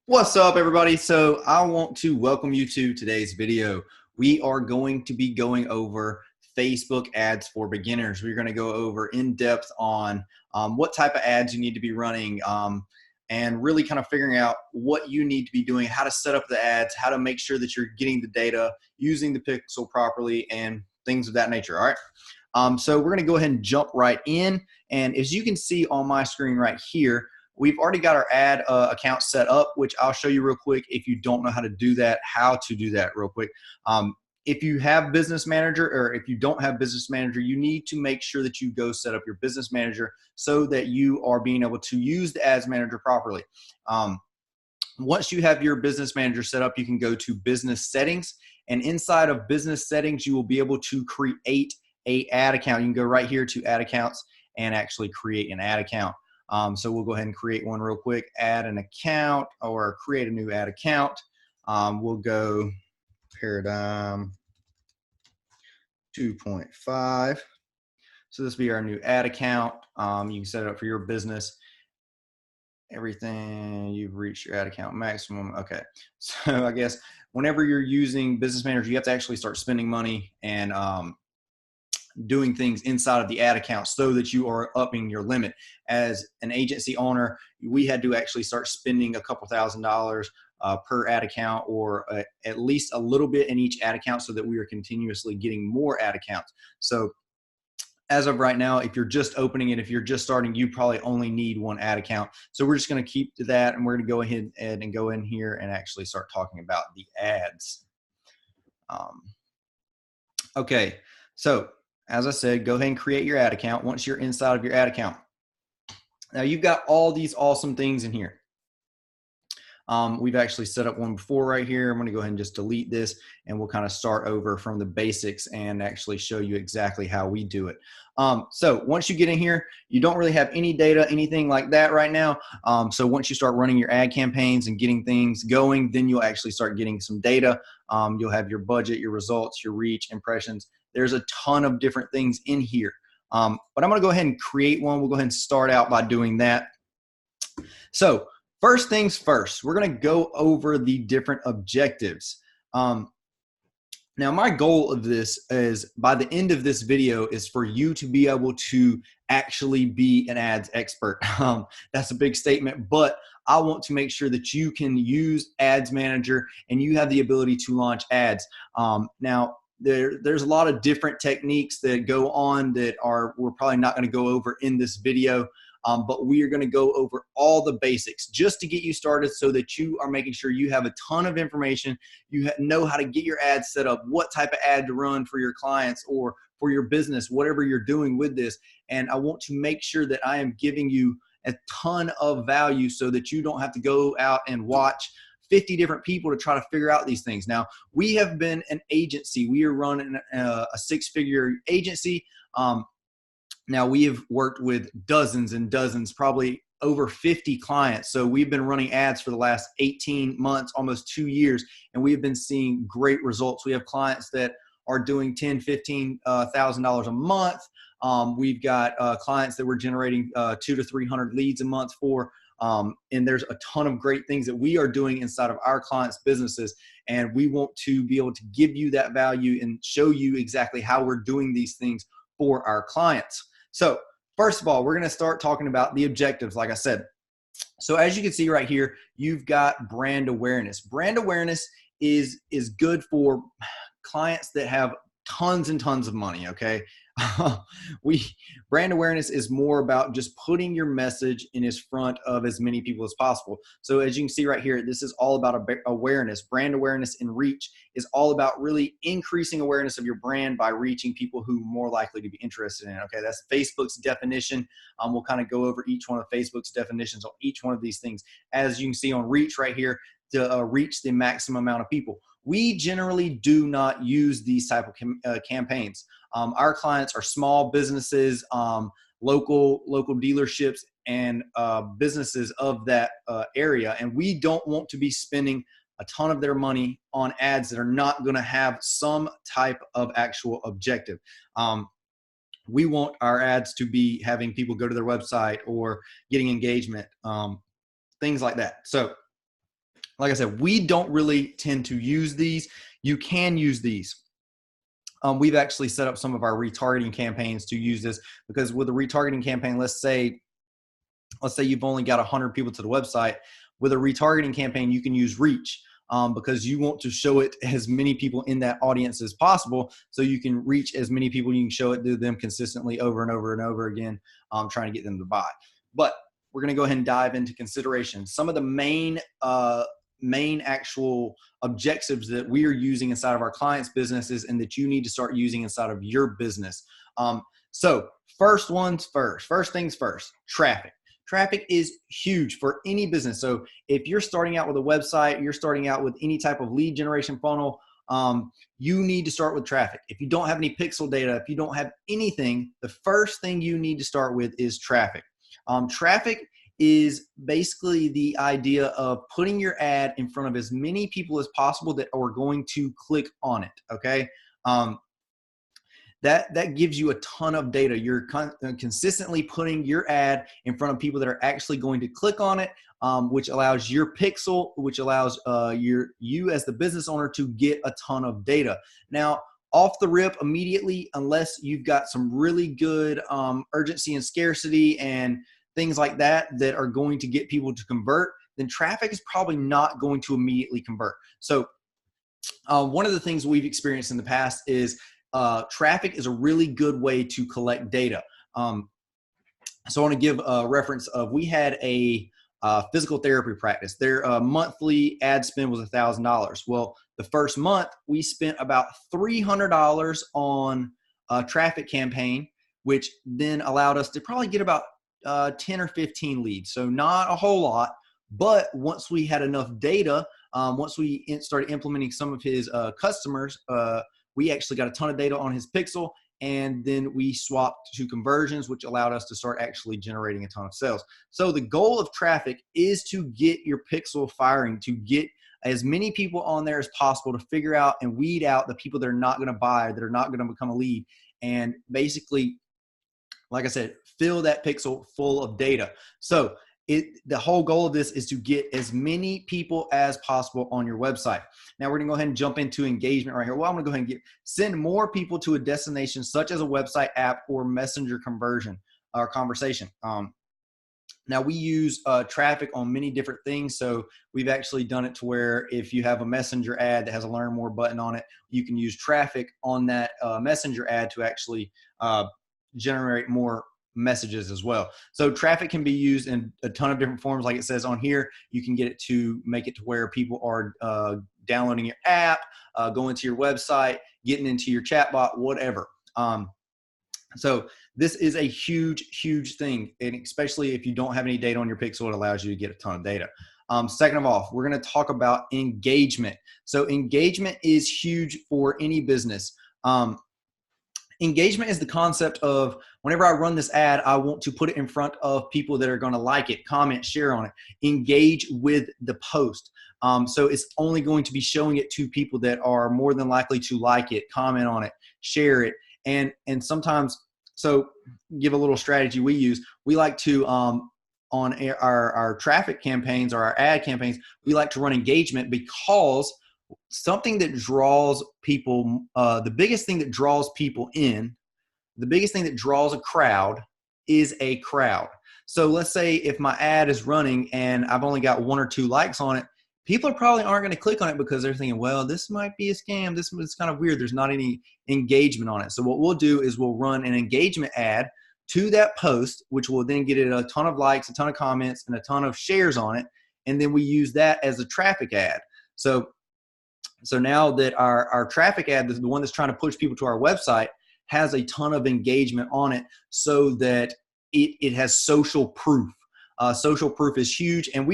What's up, everybody? So I want to welcome you to today's video. We are going to be going over Facebook ads for beginners. We're going to go over in depth on what type of ads you need to be running, and really kind of figuring out what you need to be doing, how to set up the ads, how to make sure that you're getting the data, using the pixel properly, and things of that nature. All right. So we're going to go ahead and jump right in. And as you can see on my screen right here, we've already got our ad account set up, which I'll show you real quick. If you don't know how to do that, how to do that real quick. If you have Business Manager, or if you don't have Business Manager, you need to make sure that you go set up your Business Manager so that you are being able to use the Ads Manager properly. Once you have your Business Manager set up, you can go to Business Settings, and inside of Business Settings, you will be able to create a ad account. You can go right here to Ad Accounts and actually create an ad account. So we'll go ahead and create one real quick, add an account, or create a new ad account. We'll go Paradigm 2.5. So this will be our new ad account. You can set it up for your business. Everything, you've reached your ad account maximum. Okay, so I guess whenever you're using Business Manager, you have to actually start spending money and doing things inside of the ad account so that you are upping your limit. As an agency owner, we had to actually start spending a couple $1,000s per ad account, or at least a little bit in each ad account, so that we are continuously getting more ad accounts. So as of right now, if you're just opening it, if you're just starting, you probably only need one ad account. So we're just going to keep to that, and we're going to go ahead and go in here and actually start talking about the ads. Okay, so as I said, go ahead and create your ad account once you're inside of your ad account. Now you've got all these awesome things in here. We've actually set up one before right here. I'm going to go ahead and just delete this, and we'll kind of start over from the basics and actually show you exactly how we do it. So once you get in here, you don't really have any data, anything like that right now. So once you start running your ad campaigns and getting things going, then you'll actually start getting some data. You'll have your budget, your results, your reach, impressions. There's a ton of different things in here. But I'm going to go ahead and create one. We'll go ahead and start out by doing that. So first things first, we're going to go over the different objectives. Now, my goal of this is, by the end of this video, is for you to be able to actually be an ads expert. That's a big statement, but I want to make sure that you can use Ads Manager and you have the ability to launch ads. Now, there's a lot of different techniques that go on that we're probably not going to go over in this video. But we are going to go over all the basics just to get you started, so that you are making sure you have a ton of information. You know how to get your ads set up, what type of ad to run for your clients or for your business, whatever you're doing with this. And I want to make sure that I am giving you a ton of value so that you don't have to go out and watch 50 different people to try to figure out these things. Now, we have been an agency. We are running a six-figure agency. Now, we have worked with dozens and dozens, probably over 50 clients. So we've been running ads for the last 18 months, almost 2 years, and we've been seeing great results. We have clients that are doing $10,000, $15,000 a month. We've got clients that we're generating 200 to 300 leads a month for. And there's a ton of great things that we are doing inside of our clients' businesses. And we want to be able to give you that value and show you exactly how we're doing these things for our clients. So first of all, we're going to start talking about the objectives, like I said. So as you can see right here, you've got brand awareness. Brand awareness is good for clients that have tons and tons of money, okay? Brand awareness is more about just putting your message in front of as many people as possible. So as you can see right here, this is all about awareness. Brand awareness and reach is all about really increasing awareness of your brand by reaching people who are more likely to be interested in it. Okay, that's Facebook's definition. We'll kind of go over each one of Facebook's definitions on each one of these things. As you can see on reach right here, to reach the maximum amount of people. We generally do not use these type of campaigns. Our clients are small businesses, local dealerships, and businesses of that area. And we don't want to be spending a ton of their money on ads that are not going to have some type of actual objective. We want our ads to be having people go to their website or getting engagement, things like that. So like I said, we don't really tend to use these. You can use these. We've actually set up some of our retargeting campaigns to use this, because with a retargeting campaign, let's say you've only got 100 people to the website. With a retargeting campaign, you can use reach, because you want to show it as many people in that audience as possible, so you can reach as many people. You can show it to them consistently over and over and over again, trying to get them to buy. But we're going to go ahead and dive into considerations. Some of the main actual objectives that we are using inside of our clients' businesses, and that you need to start using inside of your business. So first things first, traffic. Traffic is huge for any business. So if you're starting out with a website, you're starting out with any type of lead generation funnel, you need to start with traffic. If you don't have any pixel data, if you don't have anything, the first thing you need to start with is traffic. Traffic is basically the idea of putting your ad in front of as many people as possible that are going to click on it, okay? That gives you a ton of data. You're consistently putting your ad in front of people that are actually going to click on it, which allows your pixel, which allows you as the business owner to get a ton of data. Now, off the rip immediately, unless you've got some really good urgency and scarcity and things like that are going to get people to convert, then traffic is probably not going to immediately convert. So one of the things we've experienced in the past is traffic is a really good way to collect data. So I want to give a reference of, we had a physical therapy practice. Their monthly ad spend was $1,000. Well, the first month we spent about $300 on a traffic campaign, which then allowed us to probably get about 10 or 15 leads. So not a whole lot, but once we had enough data, once we started implementing some of his customers, we actually got a ton of data on his pixel, and then we swapped to conversions, which allowed us to start actually generating a ton of sales. So the goal of traffic is to get your pixel firing, to get as many people on there as possible, to figure out and weed out the people that are not going to buy, that are not going to become a lead, and basically, like I said, fill that pixel full of data. So the whole goal of this is to get as many people as possible on your website. Now we're gonna go ahead and jump into engagement right here. Well, I'm gonna go ahead and send more people to a destination such as a website, app, or messenger conversion or conversation. Now we use traffic on many different things. So we've actually done it to where if you have a messenger ad that has a learn more button on it, you can use traffic on that messenger ad to actually generate more messages as well. So traffic can be used in a ton of different forms. Like it says on here, you can get it to make it to where people are downloading your app, going to your website, getting into your chatbot, whatever. So this is a huge thing. And especially if you don't have any data on your pixel, it allows you to get a ton of data. Second of all, we're going to talk about engagement. So engagement is huge for any business. Engagement is the concept of, whenever I run this ad, I want to put it in front of people that are going to like it, comment, share on it, engage with the post. So it's only going to be showing it to people that are more than likely to like it, comment on it, share it. And sometimes, so give a little strategy we use. We like to, on our traffic campaigns or our ad campaigns, we like to run engagement, because something that draws people, the biggest thing that draws people in, the biggest thing that draws a crowd is a crowd. So let's say if my ad is running and I've only got 1 or 2 likes on it, people probably aren't going to click on it because they're thinking, well, this might be a scam. This is kind of weird. There's not any engagement on it. So what we'll do is we'll run an engagement ad to that post, which will then get it a ton of likes, a ton of comments, and a ton of shares on it. And then we use that as a traffic ad. So now that our traffic ad, the one that's trying to push people to our website, has a ton of engagement on it, so that it has social proof. Social proof is huge, and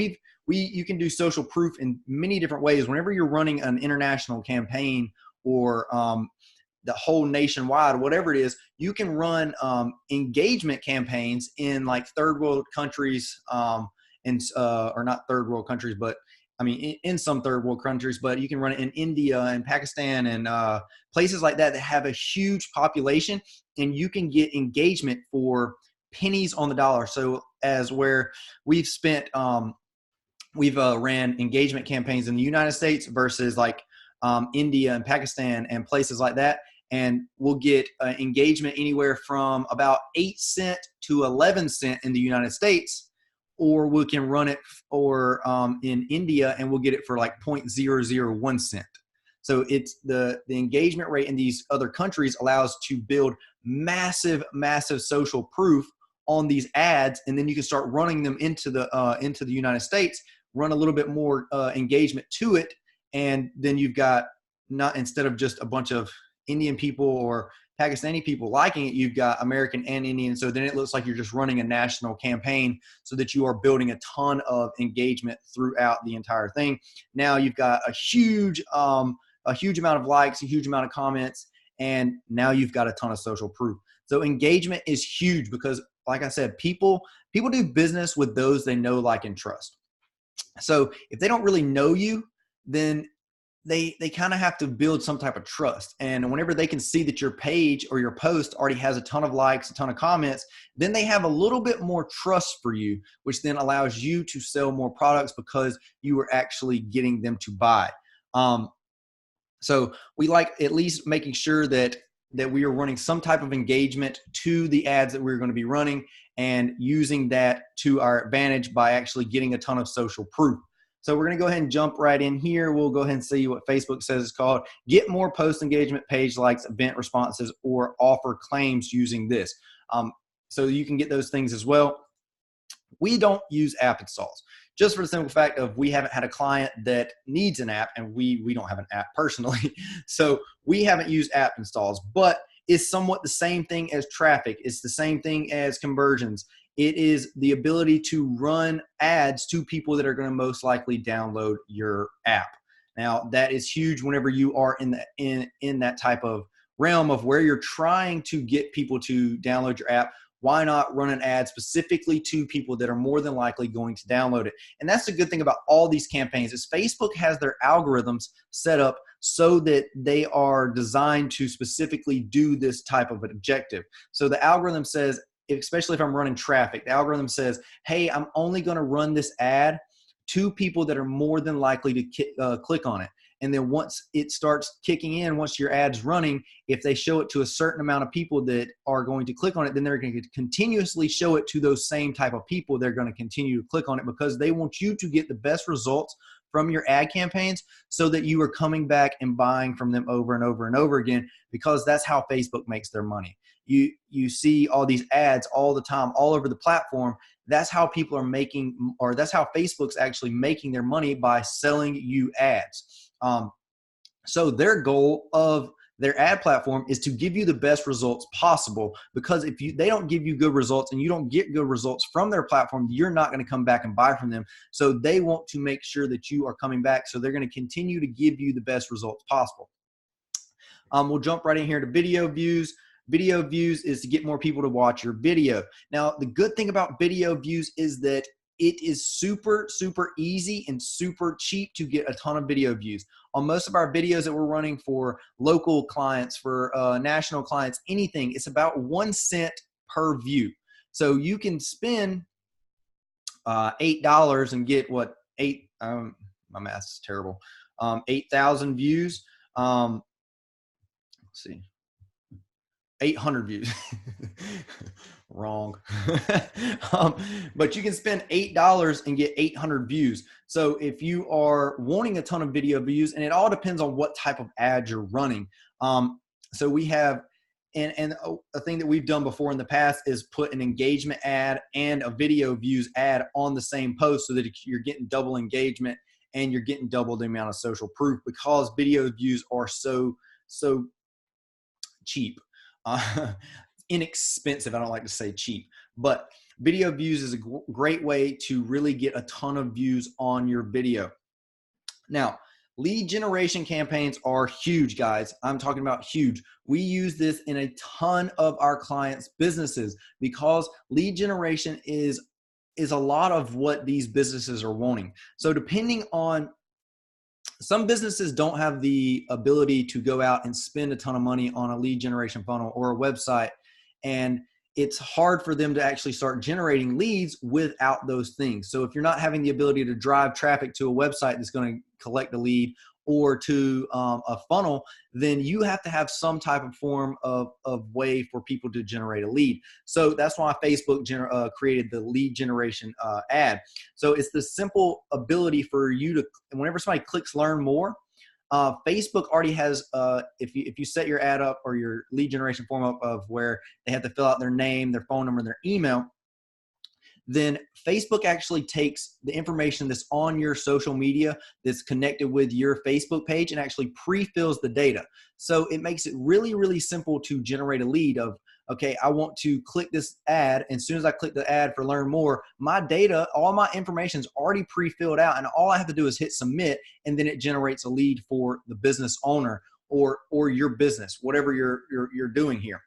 you can do social proof in many different ways. Whenever you're running an international campaign or the whole nationwide, whatever it is, you can run engagement campaigns in like third world countries, or not third world countries, but I mean, in some third world countries, but you can run it in India and Pakistan and places like that have a huge population, and you can get engagement for pennies on the dollar. So as where we've spent we've ran engagement campaigns in the United States versus like India and Pakistan and places like that. And we'll get engagement anywhere from about 8 cents to 11 cents in the United States, or we can run it or in India and we'll get it for like 0.001 cent. So it's the engagement rate in these other countries allows to build massive social proof on these ads, and then you can start running them into the United States, run a little bit more engagement to it, and then you've got, not instead of just a bunch of Indian people or Pakistani people liking it, you've got American and Indian. So then it looks like you're just running a national campaign so that you are building a ton of engagement throughout the entire thing. Now you've got a huge amount of likes, a huge amount of comments, and now you've got a ton of social proof. So engagement is huge because, like I said, people do business with those they know, like, and trust. So if they don't really know you, then they kind of have to build some type of trust. And whenever they can see that your page or your post already has a ton of likes, a ton of comments, then they have a little bit more trust for you, which then allows you to sell more products because you are actually getting them to buy. So we like at least making sure that we are running some type of engagement to the ads that we're going to be running and using that to our advantage by actually getting a ton of social proof. So we're going to go ahead and jump right in here. We'll go ahead and see what Facebook says it's called. Get more post engagement, page likes, event responses, or offer claims using this. So you can get those things as well. We don't use app installs, just for the simple fact of we haven't had a client that needs an app, and we don't have an app personally. So we haven't used app installs, but it's somewhat the same thing as traffic. It's the same thing as conversions. It is the ability to run ads to people that are going to most likely download your app. Now, that is huge whenever you are in that type of realm of where you're trying to get people to download your app. Why not run an ad specifically to people that are more than likely going to download it? And that's the good thing about all these campaigns is Facebook has their algorithms set up so that they are designed to specifically do this type of an objective. So the algorithm says, especially if I'm running traffic, the algorithm says, hey, I'm only going to run this ad to people that are more than likely to click on it. And then once it starts kicking in, once your ad's running, if they show it to a certain amount of people that are going to click on it, then they're going to continuously show it to those same type of people. They're going to continue to click on it because they want you to get the best results from your ad campaigns so that you are coming back and buying from them over and over and over again, because that's how Facebook makes their money. You see all these ads all the time, all over the platform. That's how people are making, or that's how Facebook's actually making their money, by selling you ads. So their goal of their ad platform is to give you the best results possible, because if they don't give you good results and you don't get good results from their platform, you're not going to come back and buy from them. So they want to make sure that you are coming back. So they're going to continue to give you the best results possible. We'll jump right in here to video views. Video views is to get more people to watch your video. Now, the good thing about video views is that it is super easy and super cheap to get a ton of video views. On most of our videos that we're running for local clients, for national clients, anything, it's about 1 cent per view. So you can spend $8 and get what, my math is terrible, 8,000 views. Let's see. 800 views. Wrong. But you can spend $8 and get 800 views. So if you are wanting a ton of video views, and it all depends on what type of ad you're running. So we have, and a thing that we've done before in the past is put an engagement ad and a video views ad on the same post, so that you're getting double engagement and you're getting double the amount of social proof, because video views are so cheap. Inexpensive. I don't like to say cheap, but video views is a great way to really get a ton of views on your video. Now, lead generation campaigns are huge, guys. I'm talking about huge. We use this in a ton of our clients' businesses, because lead generation is a lot of what these businesses are wanting. So depending on, some businesses don't have the ability to go out and spend a ton of money on a lead generation funnel or a website, and it's hard for them to actually start generating leads without those things. So if you're not having the ability to drive traffic to a website that's going to collect a lead, or to a funnel, then you have to have some type of form of way for people to generate a lead. So that's why Facebook created the lead generation ad. So it's the simple ability for you to, whenever somebody clicks learn more, Facebook already has, if you set your ad up or your lead generation form up of where they have to fill out their name, their phone number, their email, then Facebook actually takes the information that's on your social media that's connected with your Facebook page and actually pre-fills the data. So it makes it really, really simple to generate a lead of, okay, I want to click this ad. And as soon as I click the ad for learn more, my data, all my information is already pre-filled out. And all I have to do is hit submit, and then it generates a lead for the business owner or your business, whatever you're doing here.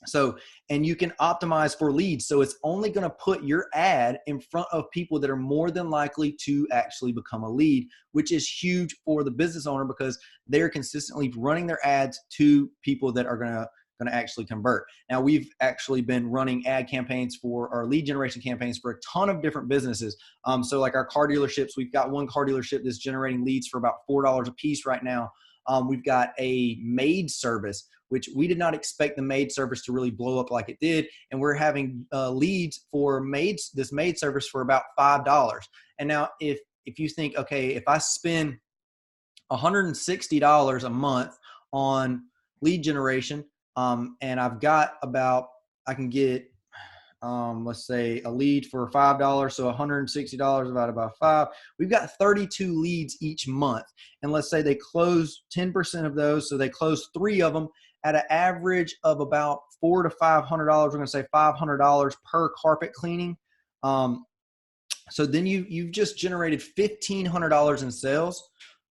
So, and you can optimize for leads. So it's only going to put your ad in front of people that are more than likely to actually become a lead, which is huge for the business owner because they're consistently running their ads to people that are going to actually convert. Now, we've actually been running ad campaigns for our lead generation campaigns for a ton of different businesses. So like our car dealerships, we've got one car dealership that's generating leads for about $4 a piece right now. We've got a maid service, which we did not expect the maid service to really blow up like it did. And we're having leads for this maid service for about $5. And now if you think, okay, if I spend $160 a month on lead generation, and I've got about, I can get, let's say a lead for $5, so $160 divided by 5. We've got 32 leads each month. And let's say they close 10% of those, so they close 3 of them at an average of about $400 to $500. We're going to say $500 per carpet cleaning. So then you've just generated $1,500 in sales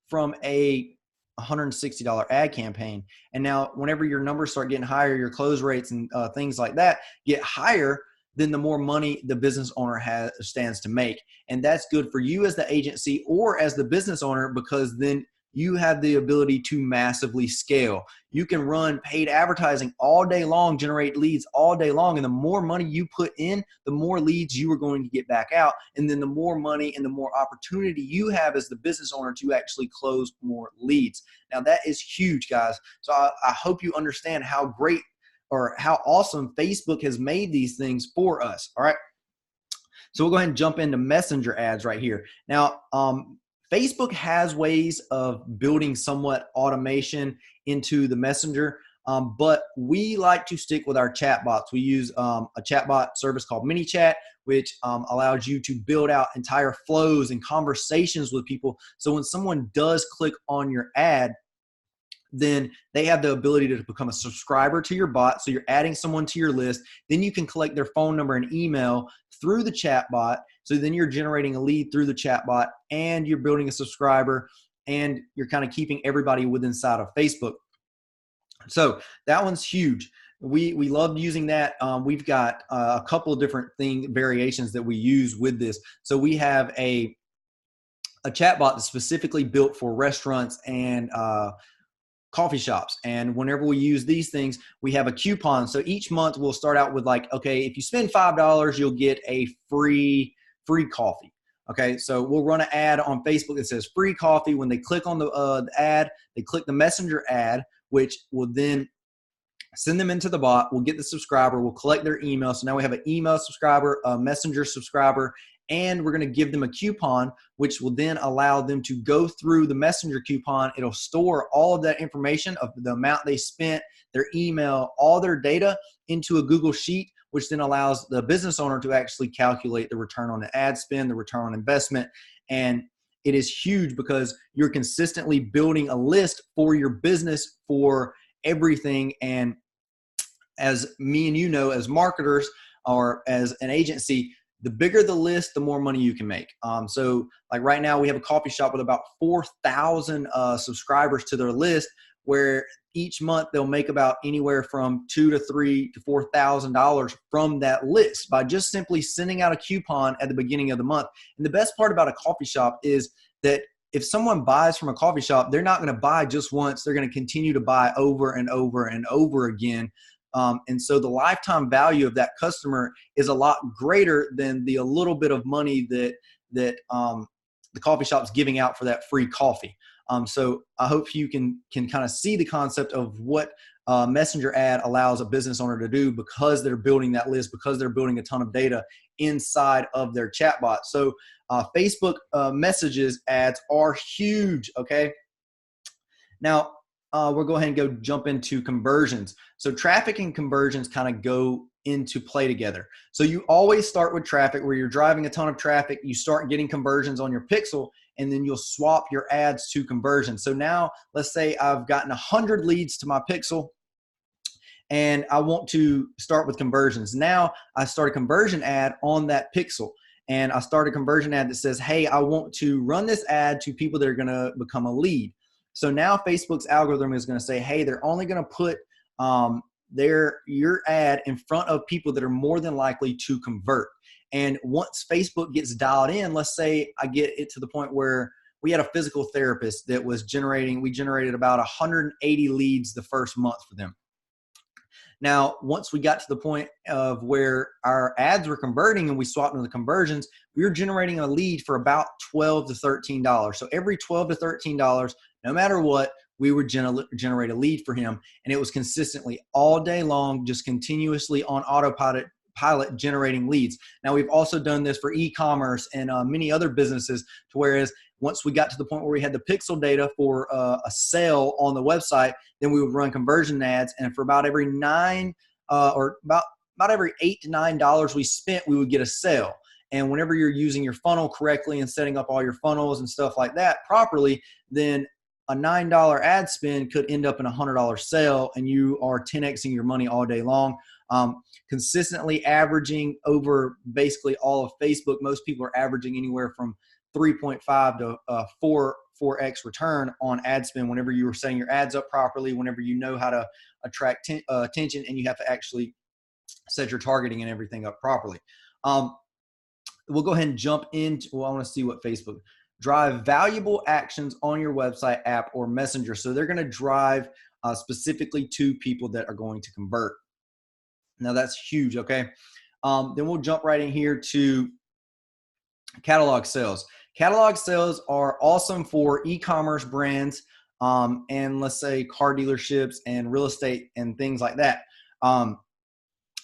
from a $160 ad campaign. And now whenever your numbers start getting higher, your close rates and things like that get higher, then the more money the business owner stands to make. And that's good for you as the agency or as the business owner, because then you have the ability to massively scale. You can run paid advertising all day long, generate leads all day long. And the more money you put in, the more leads you are going to get back out. And then the more money and the more opportunity you have as the business owner to actually close more leads. Now that is huge, guys. So I hope you understand how great or how awesome Facebook has made these things for us. All right. So we'll go ahead and jump into messenger ads right here. Now, Facebook has ways of building somewhat automation into the messenger, but we like to stick with our chatbots. We use a chatbot service called ManyChat, which allows you to build out entire flows and conversations with people. So when someone does click on your ad, then they have the ability to become a subscriber to your bot. So you're adding someone to your list. Then you can collect their phone number and email through the chat bot. So then you're generating a lead through the chat bot, and you're building a subscriber, and you're kind of keeping everybody within inside of Facebook. So that one's huge. We love using that. We've got a couple of different variations that we use with this. So we have a chatbot that's specifically built for restaurants and coffee shops. And whenever we use these things, we have a coupon. So each month we'll start out with like, okay, if you spend $5, you'll get a free coffee. Okay, so we'll run an ad on Facebook that says free coffee. When they click on the ad, they click the messenger ad, which will then send them into the bot. We'll get the subscriber. We'll collect their email. So now we have an email subscriber, a messenger subscriber, and we're going to give them a coupon, which will then allow them to go through the messenger coupon. It'll store all of that information of the amount they spent, their email, all their data into a Google Sheet, which then allows the business owner to actually calculate the return on the ad spend, the return on investment. And it is huge because you're consistently building a list for your business for everything. And as me and you know, as marketers or as an agency, the bigger the list, the more money you can make. So like right now we have a coffee shop with about 4,000 subscribers to their list, where each month they'll make about anywhere from $2,000 to $3,000 to $4,000 from that list by just simply sending out a coupon at the beginning of the month. And the best part about a coffee shop is that if someone buys from a coffee shop, they're not going to buy just once. They're going to continue to buy over and over and over again And so the lifetime value of that customer is a lot greater than the a little bit of money that the coffee shop's giving out for that free coffee. So I hope you can kind of see the concept of what messenger ad allows a business owner to do, because they're building that list, because they're building a ton of data inside of their chatbot. So Facebook messages ads are huge. Okay. Now we'll go ahead and go jump into conversions. So traffic and conversions kind of go into play together. So you always start with traffic, where you're driving a ton of traffic. You start getting conversions on your pixel, and then you'll swap your ads to conversions. So now let's say I've gotten 100 leads to my pixel, and I want to start with conversions. Now I start a conversion ad on that pixel, and I start a conversion ad that says, hey, I want to run this ad to people that are going to become a lead. So now Facebook's algorithm is going to say, hey, they're only going to put your ad in front of people that are more than likely to convert. And once Facebook gets dialed in, let's say I get it to the point where we had a physical therapist that was we generated about 180 leads the first month for them. Now, once we got to the point of where our ads were converting and we swapped into the conversions, we were generating a lead for about $12 to $13. So every $12 to $13, no matter what, we would generate a lead for him. And it was consistently all day long, just continuously on autopilot generating leads. Now, we've also done this for e-commerce and many other businesses, to whereas once we got to the point where we had the pixel data for a sale on the website, then we would run conversion ads. And for about every about every $8 to $9 we spent, we would get a sale. And whenever you're using your funnel correctly and setting up all your funnels and stuff like that properly, then a $9 ad spend could end up in a $100 sale, and you are 10xing your money all day long. Consistently averaging over basically all of Facebook, most people are averaging anywhere from 3.5 to 4x return on ad spend whenever you are setting your ads up properly, whenever you know how to attract attention, and you have to actually set your targeting and everything up properly. We'll go ahead and jump into, I want to see what Facebook drive valuable actions on your website, app, or messenger. So they're going to drive specifically to people that are going to convert. Now that's huge. Okay. Then we'll jump right in here to catalog sales. Catalog sales are awesome for e-commerce brands and let's say car dealerships and real estate and things like that.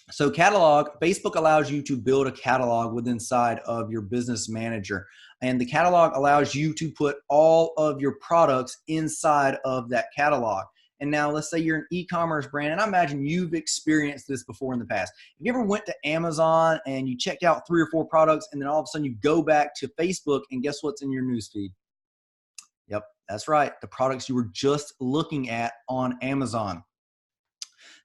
So catalog, Facebook allows you to build a catalog within inside of your business manager. And the catalog allows you to put all of your products inside of that catalog. And now let's say you're an e-commerce brand, and I imagine you've experienced this before in the past. If you ever went to Amazon and you checked out 3 or 4 products, and then all of a sudden you go back to Facebook, and guess what's in your newsfeed? Yep, that's right. The products you were just looking at on Amazon.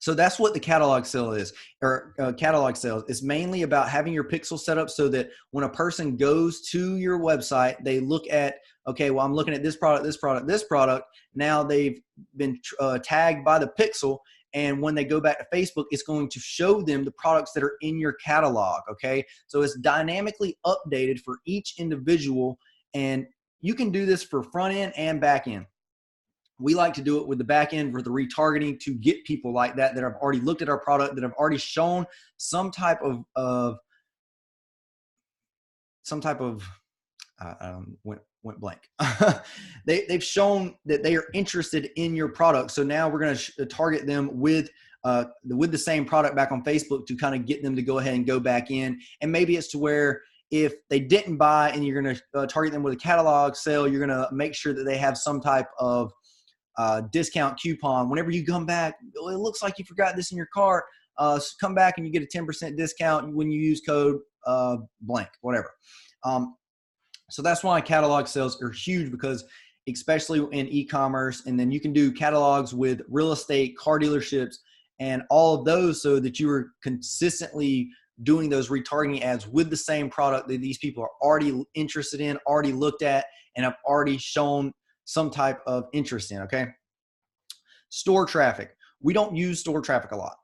So that's what the catalog sale is, or catalog sales. It's mainly about having your pixel set up so that when a person goes to your website, they look at, okay, well, I'm looking at this product, this product, this product. Now they've been tagged by the pixel. And when they go back to Facebook, it's going to show them the products that are in your catalog. Okay. So it's dynamically updated for each individual. And you can do this for front end and back end. We like to do it with the back end for the retargeting to get people like that have already looked at our product, that have already shown some type of went blank. They've shown that they are interested in your product. So now we're going to target them with the same product back on Facebook to kind of get them to go ahead and go back in. And maybe it's to where if they didn't buy and you're going to target them with a catalog sale, you're going to make sure that they have some type of discount coupon. Whenever you come back, it looks like you forgot this in your cart. So come back and you get a 10% discount when you use code blank, whatever. So that's why catalog sales are huge, because especially in e-commerce, and then you can do catalogs with real estate, car dealerships, and all of those, so that you are consistently doing those retargeting ads with the same product that these people are already interested in, already looked at, and have already shown some type of interest in. Okay. Store traffic. We don't use store traffic a lot,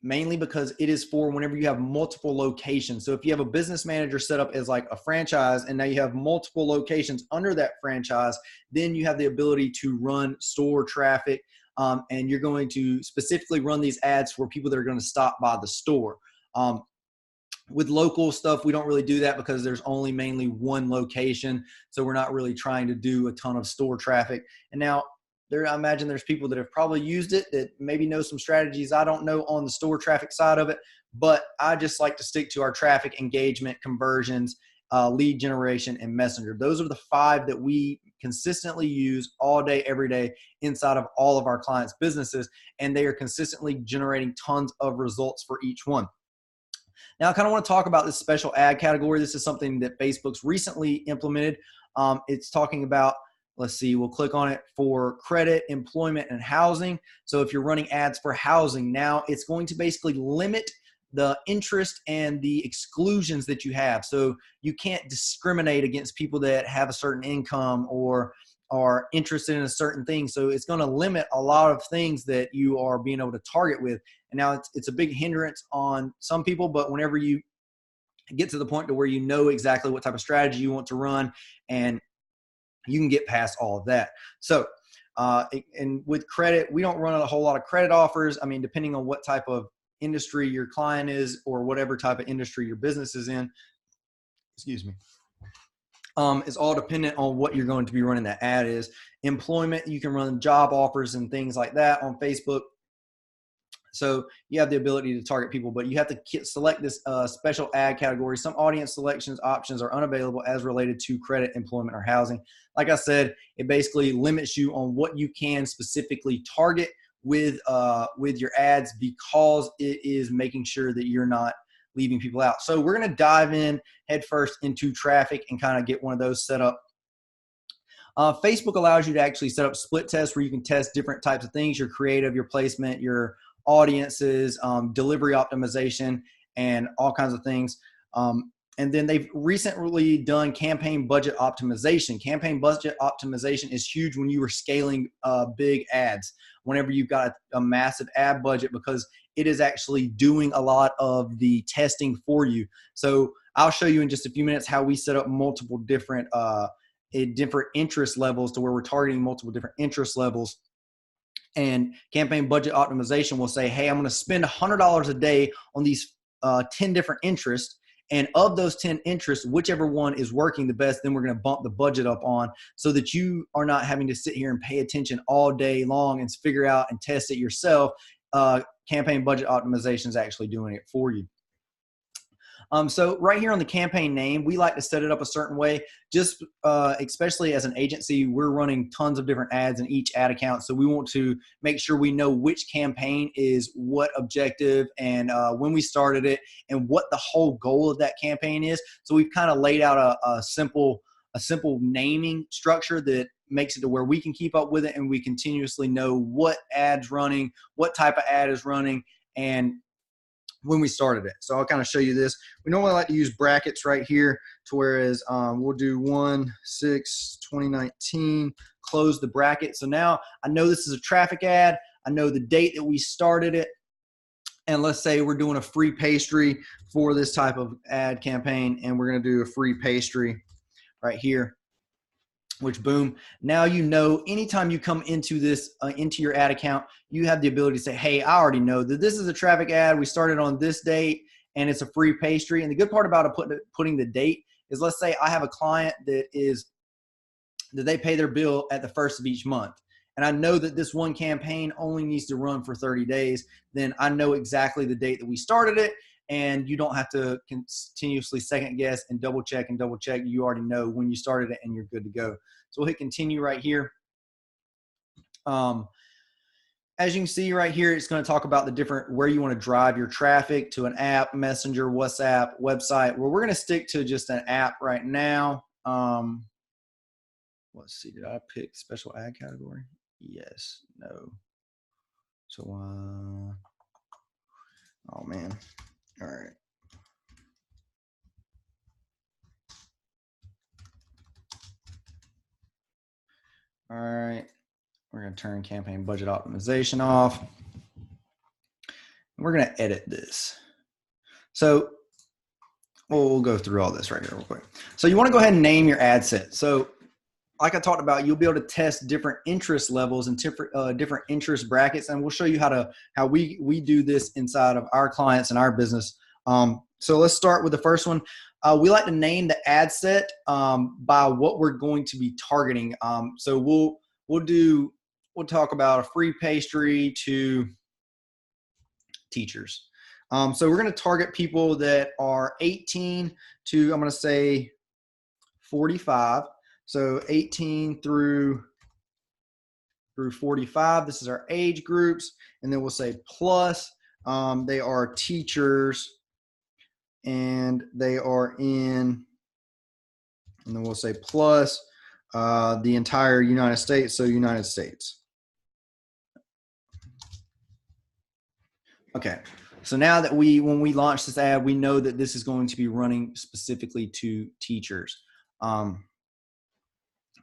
mainly because it is for whenever you have multiple locations. So if you have a business manager set up as like a franchise, and now you have multiple locations under that franchise, then you have the ability to run store traffic and you're going to specifically run these ads for people that are going to stop by the store. With local stuff, we don't really do that because there's only mainly one location. So we're not really trying to do a ton of store traffic. And now I imagine there's people that have probably used it that maybe know some strategies I don't know on the store traffic side of it, but I just like to stick to our traffic, engagement, conversions, lead generation, and messenger. Those are the 5 that we consistently use all day, every day inside of all of our clients' businesses, and they are consistently generating tons of results for each one. Now, I kind of want to talk about this special ad category. This is something that Facebook's recently implemented. It's talking about, let's see, we'll click on it for credit, employment, and housing. So if you're running ads for housing, now it's going to basically limit the interest and the exclusions that you have. So you can't discriminate against people that have a certain income or are interested in a certain thing. So it's going to limit a lot of things that you are being able to target with. And now it's a big hindrance on some people, but whenever you get to the point to where you know exactly what type of strategy you want to run, and you can get past all of that. So, and with credit, we don't run a whole lot of credit offers. I mean, depending on what type of industry your client is or whatever type of industry your business is in, excuse me. It's all dependent on what you're going to be running that ad is. Employment, you can run job offers and things like that on Facebook. So you have the ability to target people, but you have to select this special ad category. Some audience selections options are unavailable as related to credit, employment, or housing. Like I said, it basically limits you on what you can specifically target with your ads, because it is making sure that you're not leaving people out. So we're going to dive in head first into traffic and kind of get one of those set up. Facebook allows you to actually set up split tests where you can test different types of things: your creative, your placement, your audiences, delivery optimization, and all kinds of things. And then they've recently done campaign budget optimization. Campaign budget optimization is huge when you are scaling big ads, whenever you've got a massive ad budget, because it is actually doing a lot of the testing for you. So I'll show you in just a few minutes how we set up multiple different interest levels to where we're targeting multiple different interest levels. And campaign budget optimization will say, hey, I'm going to spend $100 a day on these 10 different interests. And of those 10 interests, whichever one is working the best, then we're going to bump the budget up on, so that you are not having to sit here and pay attention all day long and figure out and test it yourself. Campaign budget optimization is actually doing it for you. So right here on the campaign name, we like to set it up a certain way, just especially as an agency, we're running tons of different ads in each ad account. So we want to make sure we know which campaign is what objective, and when we started it, and what the whole goal of that campaign is. So we've kind of laid out a simple naming structure that makes it to where we can keep up with it, and we continuously know what ad's running, what type of ad is running, and when we started it. So I'll kind of show you this. We normally like to use brackets right here, to whereas we'll do 1/6/2019, close the bracket. So now I know this is a traffic ad. I know the date that we started it. And let's say we're doing a free pastry for this type of ad campaign, and we're going to do a free pastry right here. Which, boom, now you know anytime you come into this, into your ad account, you have the ability to say, hey, I already know that this is a traffic ad. We started on this date and it's a free pastry. And the good part about putting the date is, let's say I have a client that they pay their bill at the first of each month. And I know that this one campaign only needs to run for 30 days. Then I know exactly the date that we started it. And you don't have to continuously second guess and double check. You already know when you started it and you're good to go. So we'll hit continue right here. As you can see right here, it's going to talk about the different, where you want to drive your traffic to: an app, messenger, WhatsApp, website. Well, we're going to stick to just an app right now. Let's see, did I pick special ad category? Yes, no. So, oh man. All right. All right. We're going to turn campaign budget optimization off. We're going to edit this. So we'll go through all this right here real quick. So you want to go ahead and name your ad set. So like I talked about, you'll be able to test different interest levels and different interest brackets, and we'll show you how we do this inside of our clients and our business. So let's start with the first one. We like to name the ad set by what we're going to be targeting. So we'll talk about a free pastry to teachers. So we're going to target people that are 18 to, I'm going to say 45. So 18 through 45, this is our age groups. And then we'll say plus, they are teachers and they are in, and then we'll say plus the entire United States. So United States. Okay. So now that when we launch this ad, we know that this is going to be running specifically to teachers.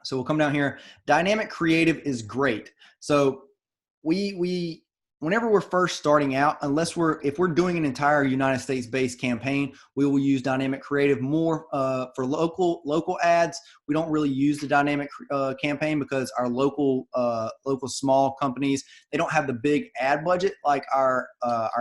So we'll come down here. Dynamic creative is great. So whenever we're first starting out, if we're doing an entire United States based campaign, we will use dynamic creative more for local ads. We don't really use the dynamic campaign because our local small companies, they don't have the big ad budget like our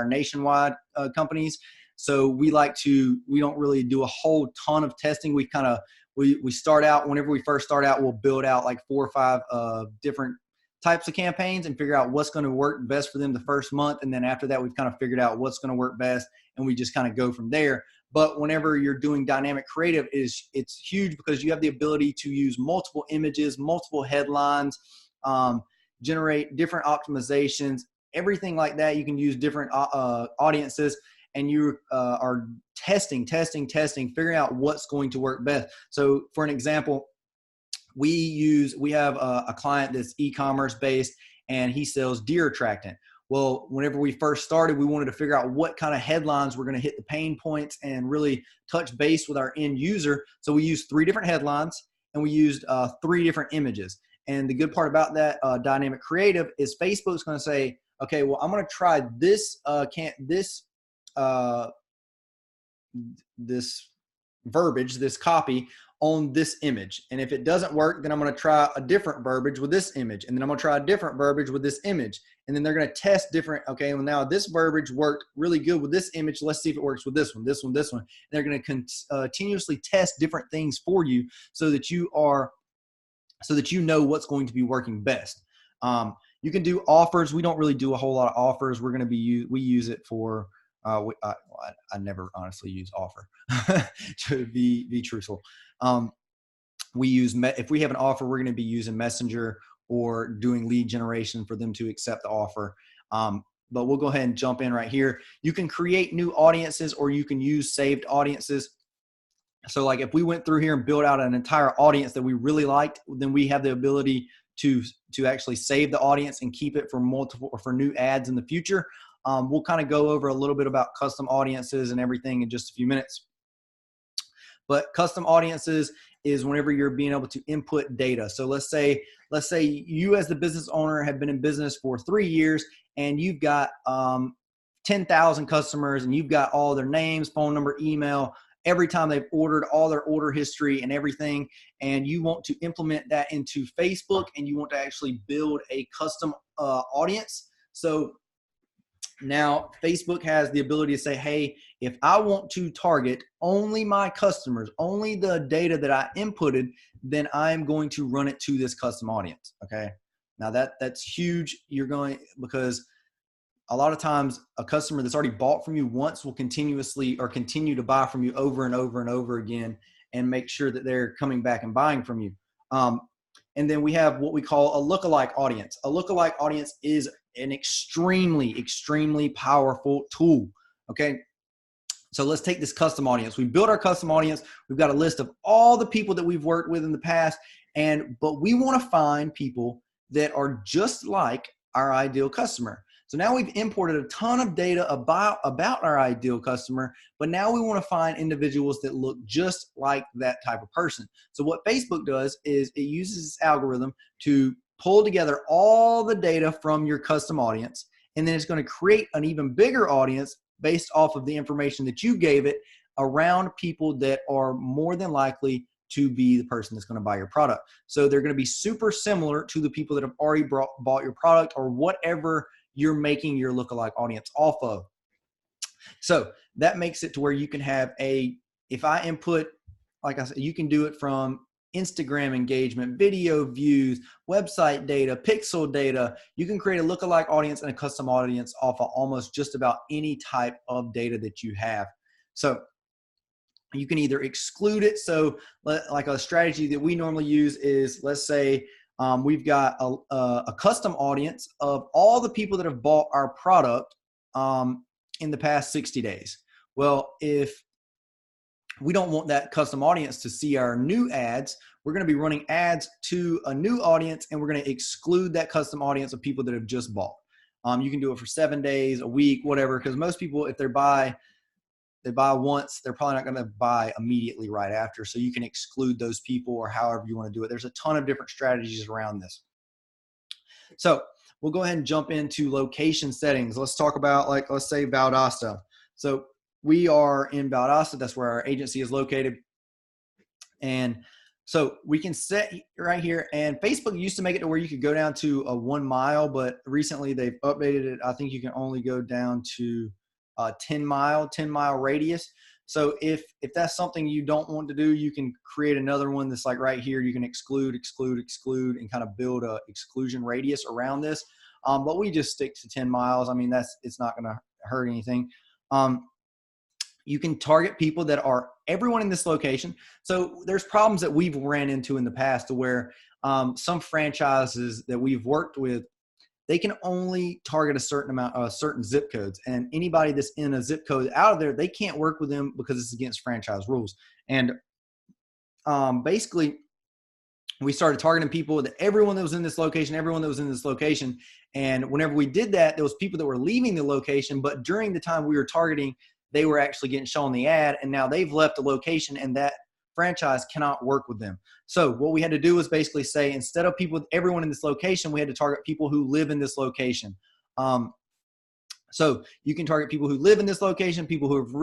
nationwide companies. So we don't really do a whole ton of testing. We start out, whenever we first start out, we'll build out like 4 or 5 different types of campaigns and figure out what's going to work best for them the first month. And then after that, we've kind of figured out what's going to work best, and we just kind of go from there. But whenever you're doing dynamic creative, it's huge because you have the ability to use multiple images, multiple headlines, generate different optimizations, everything like that. You can use different audiences, and you are testing, figuring out what's going to work best. So for an example, we have a client that's e-commerce based, and he sells deer attractant. Well, whenever we first started, we wanted to figure out what kind of headlines were going to hit the pain points and really touch base with our end user. So we used 3 different headlines, and we used 3 different images. And the good part about that dynamic creative is Facebook's going to say, okay, well, I'm going to try this this verbiage, this copy on this image. And if it doesn't work, then I'm going to try a different verbiage with this image. And then I'm going to try a different verbiage with this image. And then they're going to test different. Okay, well, now this verbiage worked really good with this image. Let's see if it works with this one. And they're going to continuously test different things for you so that you know what's going to be working best. You can do offers. We don't really do a whole lot of offers. We use it for, I never honestly use offer to be truthful. If we have an offer, we're going to be using Messenger or doing lead generation for them to accept the offer. But we'll go ahead and jump in right here. You can create new audiences, or you can use saved audiences. So like if we went through here and built out an entire audience that we really liked, then we have the ability to actually save the audience and keep it for multiple or for new ads in the future. We'll kind of go over a little bit about custom audiences and everything in just a few minutes. But custom audiences is whenever you're being able to input data. So let's say you as the business owner have been in business for 3 years, and you've got 10,000 customers, and you've got all their names, phone number, email, every time they've ordered, all their order history and everything. And you want to implement that into Facebook, and you want to actually build a custom audience. So now Facebook has the ability to say, hey, if I want to target only my customers, only the data that I inputted, then I'm going to run it to this custom audience. Okay. Now that's huge. Because a lot of times a customer that's already bought from you once will continue to buy from you over and over and over again, and make sure that they're coming back and buying from you. And then we have what we call a lookalike audience. A lookalike audience is an extremely, extremely powerful tool. Okay. So let's take this custom audience. We built our custom audience. We've got a list of all the people that we've worked with in the past. But we want to find people that are just like our ideal customer. So now we've imported a ton of data about our ideal customer, but now we want to find individuals that look just like that type of person. So what Facebook does is it uses this algorithm to pull together all the data from your custom audience, and then it's going to create an even bigger audience based off of the information that you gave it around people that are more than likely to be the person that's going to buy your product. So they're going to be super similar to the people that have already bought your product or whatever you're making your lookalike audience off of. So that makes it to where you can have if I input, like I said, you can do it from Instagram engagement, video views, website data, pixel data. You can create a lookalike audience and a custom audience off of almost just about any type of data that you have. So you can either exclude it. So like a strategy that we normally use is, let's say we've got a custom audience of all the people that have bought our product in the past 60 days. Well, if we don't want that custom audience to see our new ads, we're going to be running ads to a new audience, and we're going to exclude that custom audience of people that have just bought. You can do it for 7 days, a week, whatever, because most people, if they buy once, they're probably not going to buy immediately right after. So you can exclude those people or however you want to do it. There's a ton of different strategies around this. So we'll go ahead and jump into location settings. Let's talk about, like, let's say Valdosta. So we are in Valdosta. That's where our agency is located. And so we can set right here, and Facebook used to make it to where you could go down to a 1 mile, but recently they've updated it. I think you can only go down to 10 mile radius. So if that's something you don't want to do, you can create another one that's like right here. You can exclude, and kind of build a exclusion radius around this. But we just stick to 10 miles. I mean, it's not going to hurt anything. You can target people that are everyone in this location. So there's problems that we've ran into in the past to where some franchises that we've worked with, they can only target a certain amount, certain zip codes, and anybody that's in a zip code out of there, they can't work with them because it's against franchise rules. And basically, we started targeting people that everyone that was in this location, and whenever we did that, there was people that were leaving the location, but during the time we were targeting, they were actually getting shown the ad, and now they've left the location, and that franchise cannot work with them. So what we had to do was basically say, instead of everyone in this location, we had to target people who live in this location. So you can target people who live in this location, people who have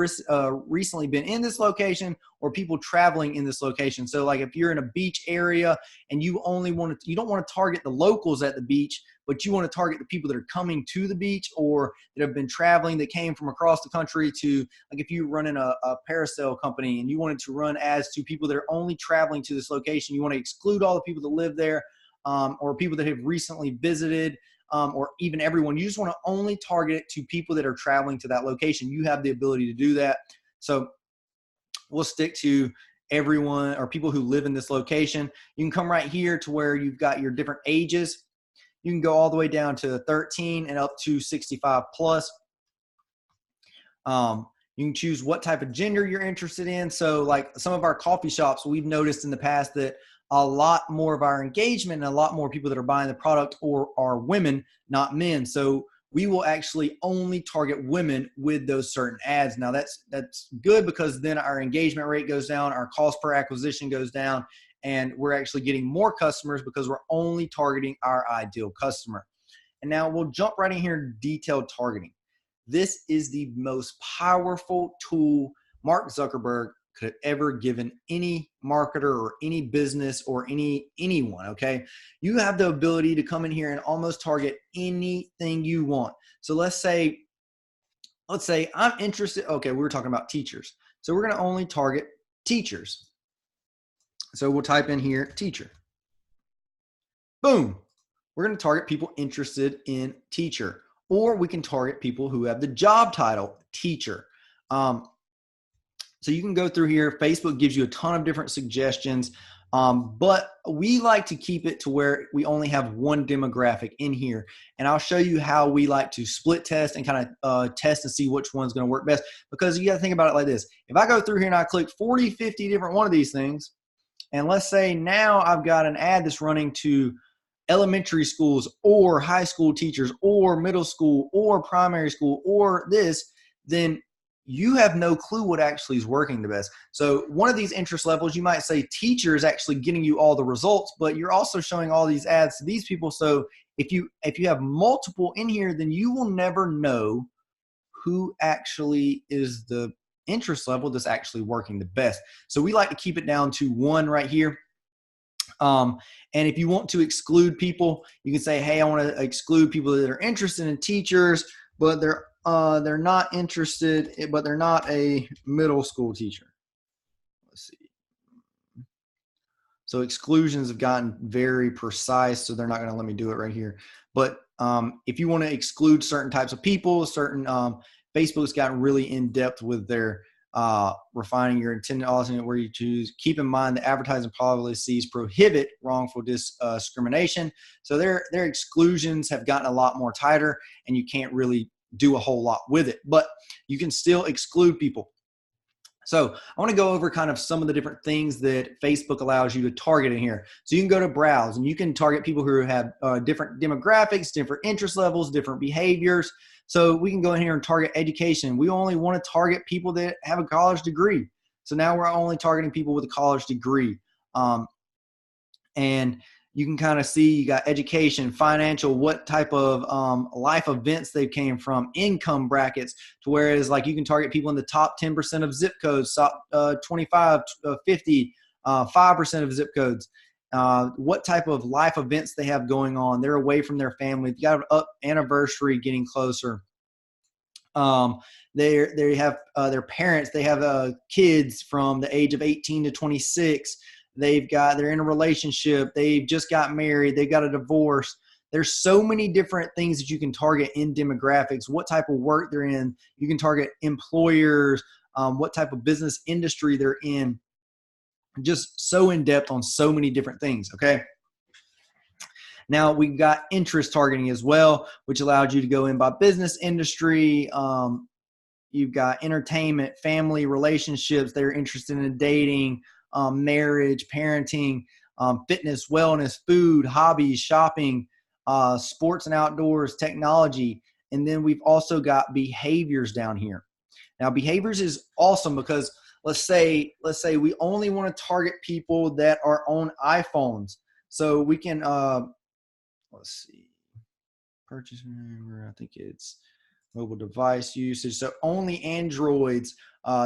recently been in this location, or people traveling in this location. So like if you're in a beach area and you don't want to target the locals at the beach, but you want to target the people that are coming to the beach or that have been traveling, that came from across the country to, like if you run in a parasail company and you wanted to run ads to people that are only traveling to this location, you want to exclude all the people that live there or people that have recently visited. Or even everyone. You just want to only target it to people that are traveling to that location. You have the ability to do that. So we'll stick to everyone or people who live in this location. You can come right here to where you've got your different ages. You can go all the way down to 13 and up to 65 plus. You can choose what type of gender you're interested in. So like some of our coffee shops, we've noticed in the past that a lot more of our engagement and a lot more people that are buying the product are women, not men. So we will actually only target women with those certain ads. Now that's good because then our engagement rate goes down, our cost per acquisition goes down, and we're actually getting more customers because we're only targeting our ideal customer. And now we'll jump right in here to detailed targeting. This is the most powerful tool Mark Zuckerberg could have ever given any marketer or any business or anyone, okay? You have the ability to come in here and almost target anything you want. So let's say I'm interested, okay, we were talking about teachers. So we're gonna only target teachers. So we'll type in here, teacher. Boom. We're gonna target people interested in teacher, or we can target people who have the job title, teacher. So you can go through here. Facebook gives you a ton of different suggestions, but we like to keep it to where we only have one demographic in here. And I'll show you how we like to split test and kind of test and see which one's going to work best. Because you got to think about it like this. If I go through here and I click 40, 50 different one of these things, and let's say now I've got an ad that's running to elementary schools or high school teachers or middle school or primary school or this, then you have no clue what actually is working the best. So one of these interest levels, you might say teacher is actually getting you all the results, but you're also showing all these ads to these people. So if you have multiple in here, then you will never know who actually is the interest level that's actually working the best. So we like to keep it down to 1 right here. And if you want to exclude people, you can say, hey, I want to exclude people that are interested in teachers, but they're not interested, but they're not a middle school teacher. Let's see. So exclusions have gotten very precise, so they're not going to let me do it right here. But if you want to exclude certain types of people, Facebook's gotten really in depth with their refining your intended audience where you choose. Keep in mind the advertising policies prohibit wrongful discrimination. So their exclusions have gotten a lot more tighter, and you can't really do a whole lot with it. But you can still exclude people. So I want to go over kind of some of the different things that Facebook allows you to target in here. So you can go to browse and you can target people who have different demographics, different interest levels, different behaviors. So we can go in here and target education. We only want to target people that have a college degree. So now we're only targeting people with a college degree. And you can kind of see you got education, financial, what type of life events they came from, income brackets, to whereas like you can target people in the top 10% of zip codes, top 25, 50, 5% of zip codes, what type of life events they have going on. They're away from their family. You got an anniversary getting closer. They have their parents. They have kids from the age of 18 to 26. They're in a relationship. They've just got married. They've got a divorce. There's so many different things that you can target in demographics, what type of work they're in. You can target employers, what type of business industry they're in. Just so in depth on so many different things. Okay. Now we've got interest targeting as well, which allows you to go in by business industry. You've got entertainment, family, relationships. They're interested in dating, marriage, parenting, fitness, wellness, food, hobbies, shopping, sports and outdoors, technology. And then we've also got behaviors down here. Now behaviors is awesome because let's say we only want to target people that are on iPhones. So we can, let's see, purchase, I think it's mobile device usage. So only Androids.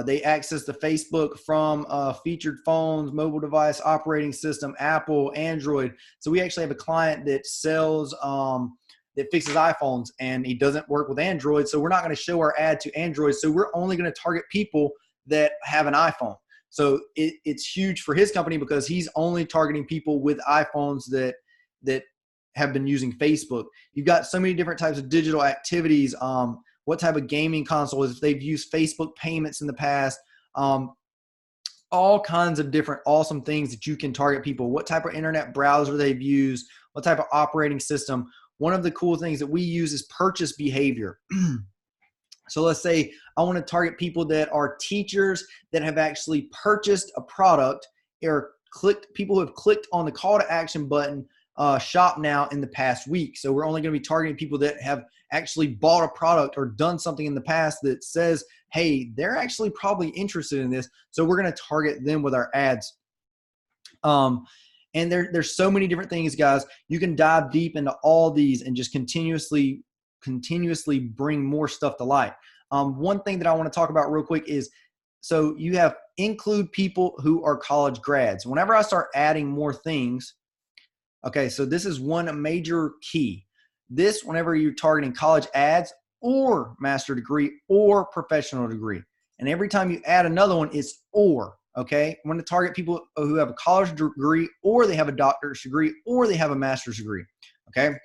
They access the Facebook from featured phones, mobile device operating system, Apple, Android. So we actually have a client that sells, that fixes iPhones, and he doesn't work with Android. So we're not going to show our ad to Android. So we're only going to target people that have an iPhone. So it's huge for his company because he's only targeting people with iPhones that have been using Facebook. You've got so many different types of digital activities. What type of gaming consoles, if they've used Facebook payments in the past, all kinds of different awesome things that you can target people. What type of internet browser they've used, what type of operating system. One of the cool things that we use is purchase behavior. So let's say I want to target people that are teachers that have actually purchased a product or people who have clicked on the call to action button, shop now in the past week. So we're only going to be targeting people that have actually bought a product or done something in the past that says, hey, they're actually probably interested in this. So we're going to target them with our ads. And there's so many different things, guys. You can dive deep into all these and just continuously bring more stuff to light. One thing that I want to talk about real quick is, so you have include people who are college grads. Whenever I start adding more things, okay, so this is one major key. This, whenever you're targeting college ads or master degree or professional degree. And every time you add another one, it's or, okay? I'm going to target people who have a college degree or they have a doctorate degree or they have a master's degree, okay?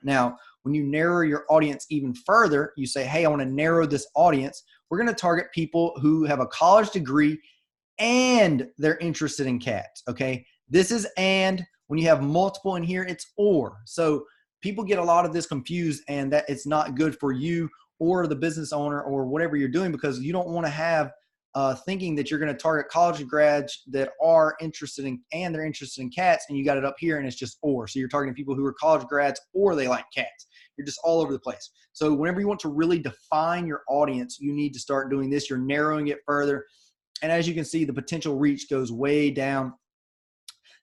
Now, when you narrow your audience even further, you say, hey, I want to narrow this audience. We're going to target people who have a college degree and they're interested in cats, okay? This is and. When you have multiple in here, it's or. So people get a lot of this confused, and that it's not good for you or the business owner or whatever you're doing, because you don't want to have thinking that you're going to target college grads that are interested in, and they're interested in cats, and you got it up here and it's just or. So you're targeting people who are college grads or they like cats. You're just all over the place. So whenever you want to really define your audience, you need to start doing this. You're narrowing it further. And as you can see, the potential reach goes way down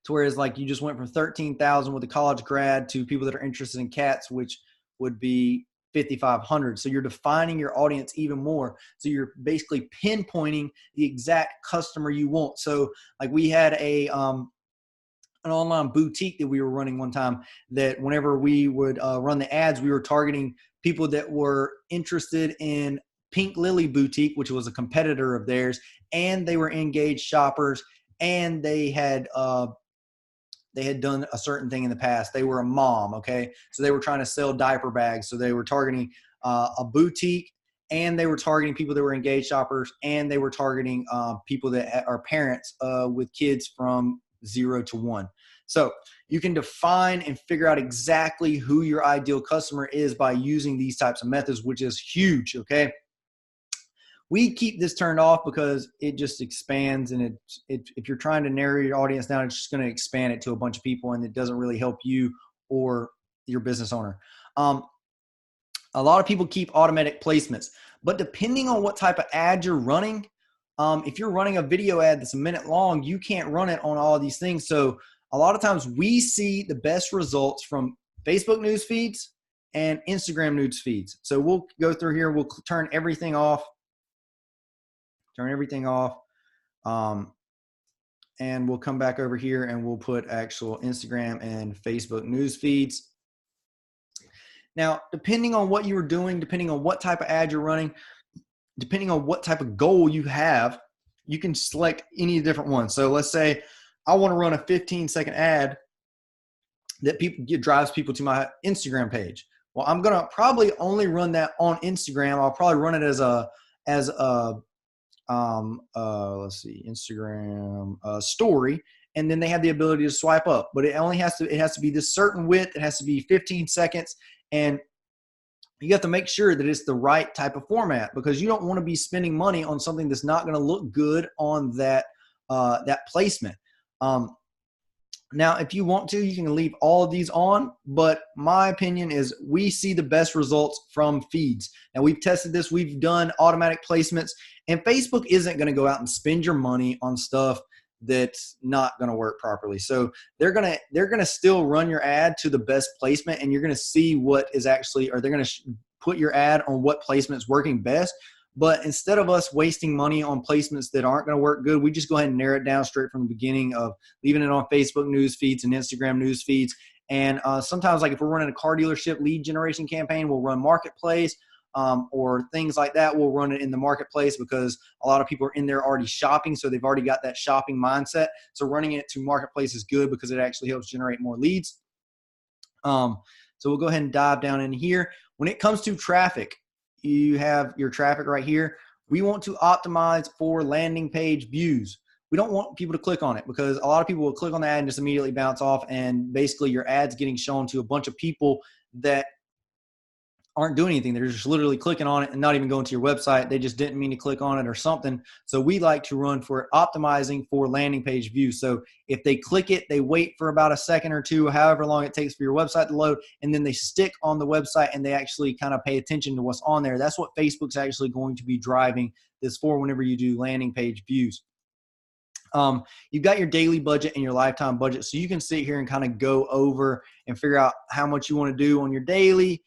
to whereas like you just went from 13,000 with a college grad to people that are interested in cats, which would be 5,500. So you're defining your audience even more. So you're basically pinpointing the exact customer you want. So like we had an online boutique that we were running one time, that whenever we would run the ads, we were targeting people that were interested in Pink Lily Boutique, which was a competitor of theirs, and they were engaged shoppers, and they had done a certain thing in the past. They were a mom, okay? So they were trying to sell diaper bags. So they were targeting a boutique, and they were targeting people that were engaged shoppers, and they were targeting people that are parents with kids from 0 to 1. So you can define and figure out exactly who your ideal customer is by using these types of methods, which is huge, okay? We keep this turned off because it just expands, and if you're trying to narrow your audience down, it's just going to expand it to a bunch of people, and it doesn't really help you or your business owner. A lot of people keep automatic placements, but depending on what type of ad you're running, if you're running a video ad that's a minute long, you can't run it on all of these things. So a lot of times we see the best results from Facebook news feeds and Instagram news feeds. So we'll go through here. We'll turn everything off. And we'll come back over here and we'll put actual Instagram and Facebook news feeds. Now, depending on what you were doing, depending on what type of ad you're running, depending on what type of goal you have, you can select any different one. So let's say I want to run a 15-second ad that drives people to my Instagram page. Well, I'm going to probably only run that on Instagram. I'll probably run it as a let's see, Instagram story, and then they have the ability to swipe up, but it has to be this certain width. It has to be 15 seconds, and you have to make sure that it's the right type of format, because you don't want to be spending money on something that's not going to look good on that placement. Now, if you want to, you can leave all of these on, but my opinion is we see the best results from feeds. Now, we've tested this. We've done automatic placements, and Facebook isn't going to go out and spend your money on stuff that's not going to work properly. So they're going to still run your ad to the best placement, and you're going to see what is actually, or they're going to put your ad on what placement is working best. But instead of us wasting money on placements that aren't going to work good, we just go ahead and narrow it down straight from the beginning of leaving it on Facebook news feeds and Instagram news feeds. And sometimes, like if we're running a car dealership lead generation campaign, we'll run Marketplace or things like that. We'll run it in the Marketplace because a lot of people are in there already shopping, so they've already got that shopping mindset. So running it to Marketplace is good because it actually helps generate more leads. So we'll go ahead and dive down in here. When it comes to traffic, you have your traffic right here. We want to optimize for landing page views. We don't want people to click on it because a lot of people will click on the ad and just immediately bounce off, and basically your ad's getting shown to a bunch of people that aren't doing anything. They're just literally clicking on it and not even going to your website. They just didn't mean to click on it or something. So we like to run for optimizing for landing page views. So if they click it, they wait for about a second or two, however long it takes for your website to load, and then they stick on the website and they actually kind of pay attention to what's on there. That's what Facebook's actually going to be driving this for whenever you do landing page views. You've got your daily budget and your lifetime budget. So you can sit here and kind of go over and figure out how much you want to do on your daily.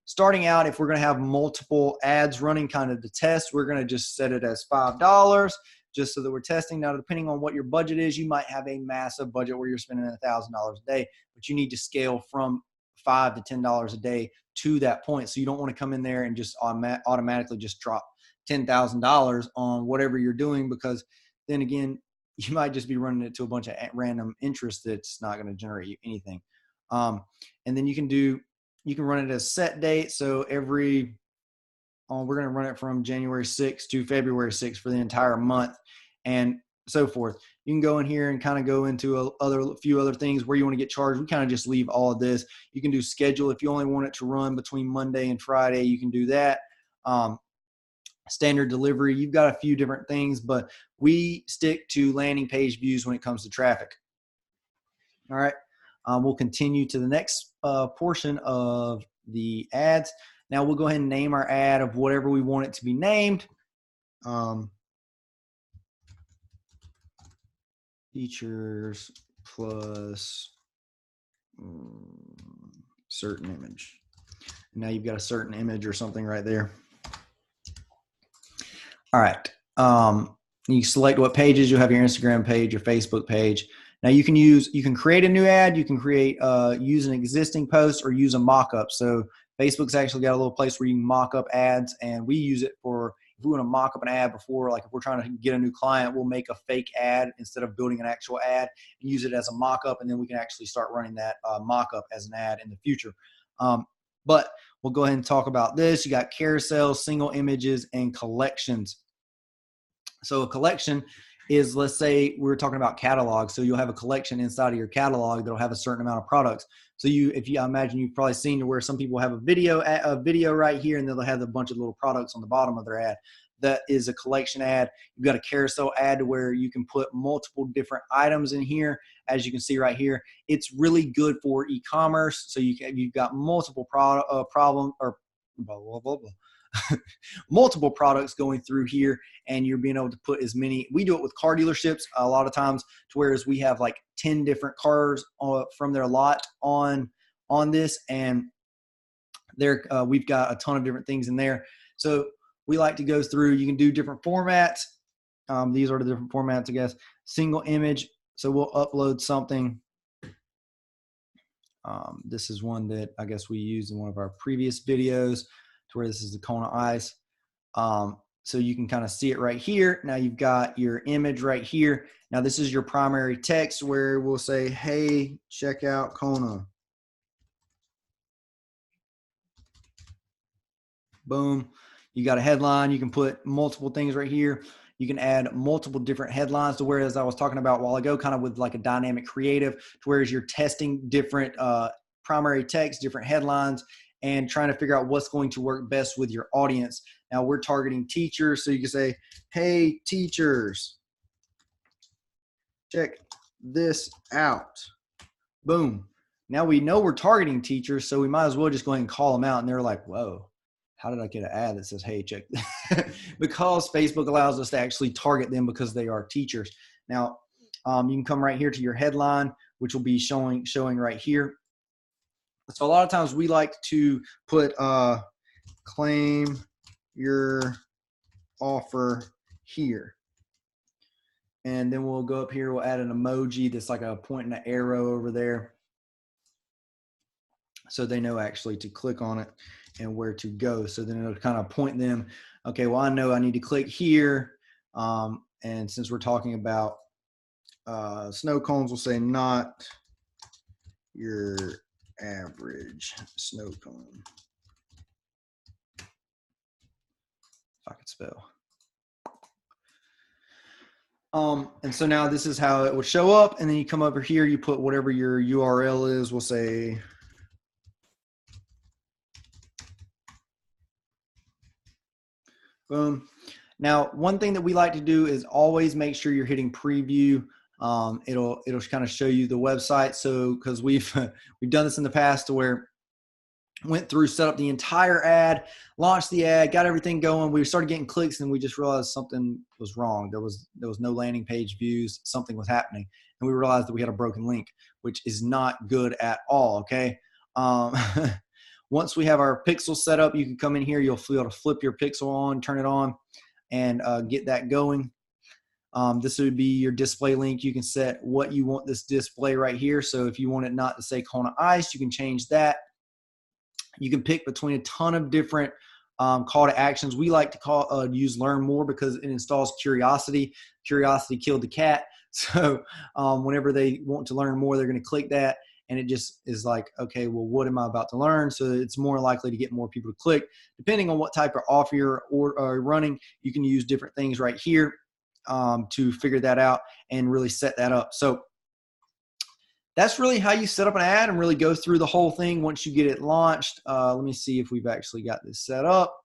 Starting out, if we're going to have multiple ads running kind of to test, we're going to just set it as $5 just so that we're testing. Now, depending on what your budget is, you might have a massive budget where you're spending $1,000 a day, but you need to scale from $5 to $10 a day to that point. So you don't want to come in there and just automatically just drop $10,000 on whatever you're doing, because then again, you might just be running it to a bunch of random interest that's not going to generate you anything. And then you can run it as set date. So we're going to run it from January 6th to February 6th for the entire month and so forth. You can go in here and kind of go into a few other things where you want to get charged. We kind of just leave all of this. You can do schedule. If you only want it to run between Monday and Friday, you can do that. Standard delivery. You've got a few different things, but we stick to landing page views when it comes to traffic. All right. We'll continue to the next portion of the ads. Now we'll go ahead and name our ad of whatever we want it to be named. Features plus certain image. Now you've got a certain image or something right there. All right. You select what pages. You'll have your Instagram page, your Facebook page. Now you can create a new ad. You can use an existing post or use a mock-up. So Facebook's actually got a little place where you can mock up ads, and we use it for, if we want to mock up an ad before, like if we're trying to get a new client, we'll make a fake ad instead of building an actual ad and use it as a mock-up, and then we can actually start running that mock-up as an ad in the future. But we'll go ahead and talk about this. You got carousels, single images, and collections. So a collection is, let's say we're talking about catalogs. So you'll have a collection inside of your catalog that'll have a certain amount of products. So I imagine you've probably seen to where some people have a video right here, and they'll have a bunch of little products on the bottom of their ad. That is a collection ad. You've got a carousel ad to where you can put multiple different items in here. As you can see right here, it's really good for e-commerce. So you've got multiple multiple products going through here, and you're being able to put as many. We do it with car dealerships a lot of times, to whereas we have like 10 different cars from their lot on this, and we've got a ton of different things in there. So we like to go through. You can do different formats. These are the different formats, I guess. Single image. So we'll upload something. This is one that I guess we used in one of our previous videos, to where this is the Kona ice. So you can kind of see it right here. Now you've got your image right here. Now this is your primary text, where we'll say, hey, check out Kona. Boom. You got a headline. You can put multiple things right here. You can add multiple different headlines, to whereas I was talking about a while ago, kind of with like a dynamic creative, to whereas you're testing different primary text, different headlines, and trying to figure out what's going to work best with your audience. Now we're targeting teachers, so you can say, hey, teachers, check this out. Boom. Now we know we're targeting teachers, so we might as well just go ahead and call them out. And they're like, whoa, how did I get an ad that says, hey, check? Because Facebook allows us to actually target them because they are teachers. Now, you can come right here to your headline, which will be showing right here. So a lot of times we like to put claim your offer here. And then we'll go up here, we'll add an emoji that's like a point and an arrow over there, so they know actually to click on it and where to go. So then it'll kind of point them, okay, well, I know I need to click here. And since we're talking about snow cones, we'll say not your average snow cone. If I could spell. And so now this is how it would show up. And then you come over here, you put whatever your URL is. We'll say boom. Now, one thing that we like to do is always make sure you're hitting preview. It'll kind of show you the website. So, because we've done this in the past, to where went through, set up the entire ad, launched the ad, got everything going. We started getting clicks, and we just realized something was wrong. There was no landing page views. Something was happening, and we realized that we had a broken link, which is not good at all. Okay. Once we have our pixel set up, you can come in here. You'll be able to flip your pixel on, turn it on, and get that going. This would be your display link. You can set what you want this display right here. So if you want it not to say Kona Ice, you can change that. You can pick between a ton of different call to actions. We like to use learn more, because it installs curiosity. Curiosity killed the cat. So whenever they want to learn more, they're going to click that. And it just is like, okay, well, what am I about to learn? So it's more likely to get more people to click. Depending on what type of offer you're running, you can use different things right here to figure that out and really set that up. So that's really how you set up an ad and really go through the whole thing once you get it launched. Let me see if we've actually got this set up.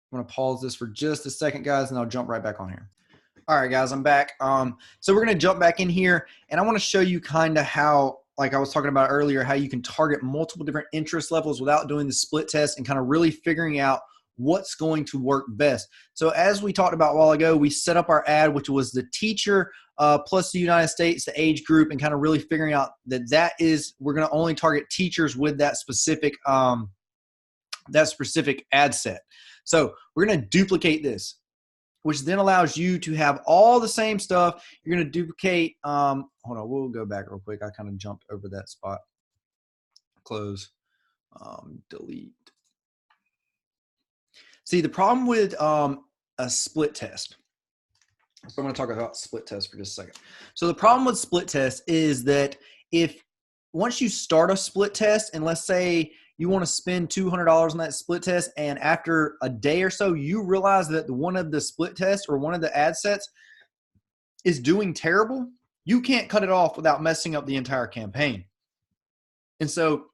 I'm going to pause this for just a second, guys, and I'll jump right back on here. All right, guys, I'm back. So we're going to jump back in here, and I want to show you kind of how, like I was talking about earlier, how you can target multiple different interest levels without doing the split test, and kind of really figuring out what's going to work best. So as we talked about a while ago, we set up our ad, which was the teacher plus the United States, the age group, and kind of really figuring out that we're going to only target teachers with that specific ad set. So we're going to duplicate this, which then allows you to have all the same stuff. You're going to duplicate. Hold on, we'll go back real quick. I kind of jumped over that spot. Close, delete. See, the problem with a split test. So I'm going to talk about split test for just a second. So the problem with split test is that once you start a split test, and let's say you want to spend $200 on that split test, and after a day or so, you realize that one of the split tests or one of the ad sets is doing terrible, you can't cut it off without messing up the entire campaign. And so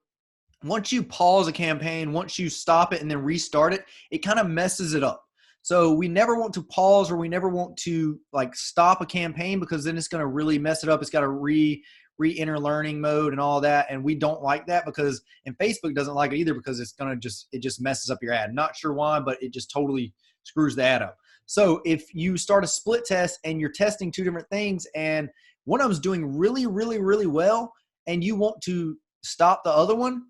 once you pause a campaign, once you stop it and then restart it, it kind of messes it up. So we never want to pause, or we never want to like stop a campaign, because then it's going to really mess it up. It's got to re-enter learning mode and all that. And we don't like that, and Facebook doesn't like it either, because it just messes up your ad. Not sure why, but it just totally screws the ad up. So if you start a split test and you're testing two different things, and one of them is doing really, really, really well, and you want to stop the other one,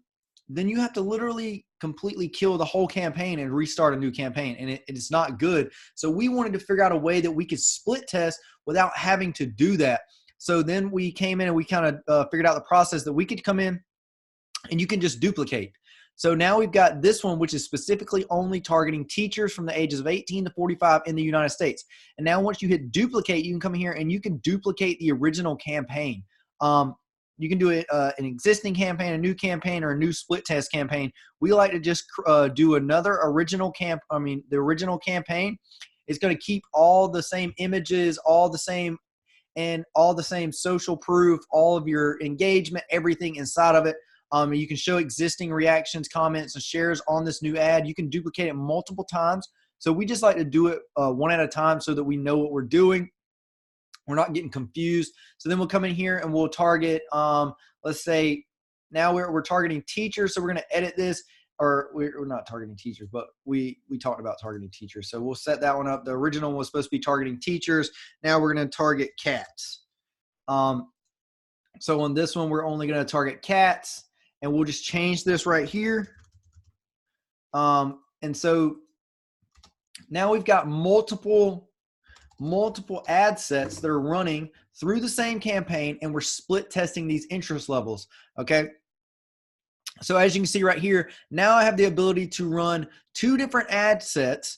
then you have to literally completely kill the whole campaign and restart a new campaign. And it's not good. So we wanted to figure out a way that we could split test without having to do that. So then we came in and we kind of figured out the process that we could come in and you can just duplicate. So now we've got this one, which is specifically only targeting teachers from the ages of 18 to 45 in the United States. And now once you hit duplicate, you can come here and you can duplicate the original campaign. You can do it an existing campaign, a new campaign, or a new split test campaign. We like to just do another original the original campaign. It's going to keep all the same images, all the same social proof, all of your engagement, everything inside of it. You can show existing reactions, comments, and shares on this new ad. You can duplicate it multiple times. So we just like to do it one at a time so that we know what we're doing. We're not getting confused. So then we'll come in here and we'll target, let's say now we're targeting teachers. So we're going to edit this, or we're not targeting teachers, but we talked about targeting teachers. So we'll set that one up. The original one was supposed to be targeting teachers. Now we're going to target cats. So on this one, we're only going to target cats, and we'll just change this right here. And so now we've got multiple ad sets that are running through the same campaign, and we're split testing these interest levels. Okay. So as you can see right here, now I have the ability to run two different ad sets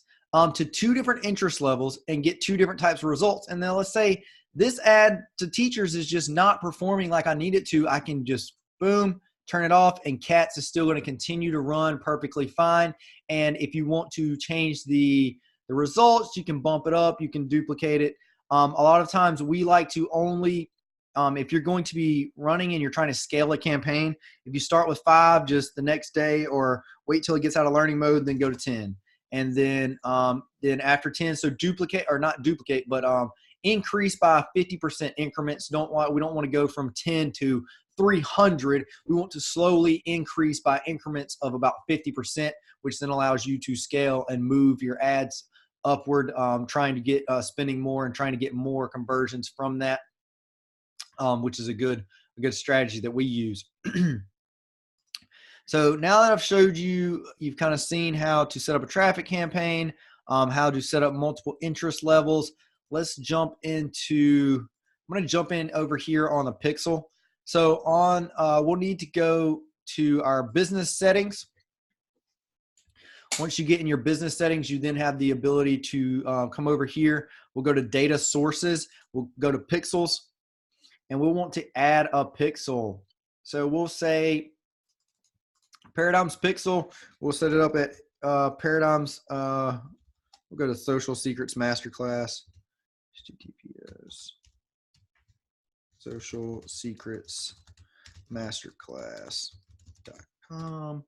to two different interest levels and get two different types of results. And then let's say this ad to teachers is just not performing like I need it to. I can just boom, turn it off, and cats is still going to continue to run perfectly fine. And if you want to change the results, you can bump it up, you can duplicate it. A lot of times we like to only, if you're going to be running and you're trying to scale a campaign, if you start with 5 just the next day, or wait till it gets out of learning mode, then go to 10. And then after 10, so duplicate, or not duplicate, but increase by 50% increments. We don't want to go from 10 to 300. We want to slowly increase by increments of about 50%, which then allows you to scale and move your ads upward, trying to get spending more and trying to get more conversions from that, which is a good strategy that we use. So now that I've showed you, you've kind of seen how to set up a traffic campaign, how to set up multiple interest levels. Let's jump into, I'm going to jump in over here on the pixel. So we'll need to go to our business settings. Once you get in your business settings, you then have the ability to come over here. We'll go to data sources. We'll go to pixels, and we'll want to add a pixel. So we'll say Paradigms pixel. We'll set it up at Paradigms. We'll go to Social Secrets Masterclass. HTTPS Social Secrets Masterclass.com.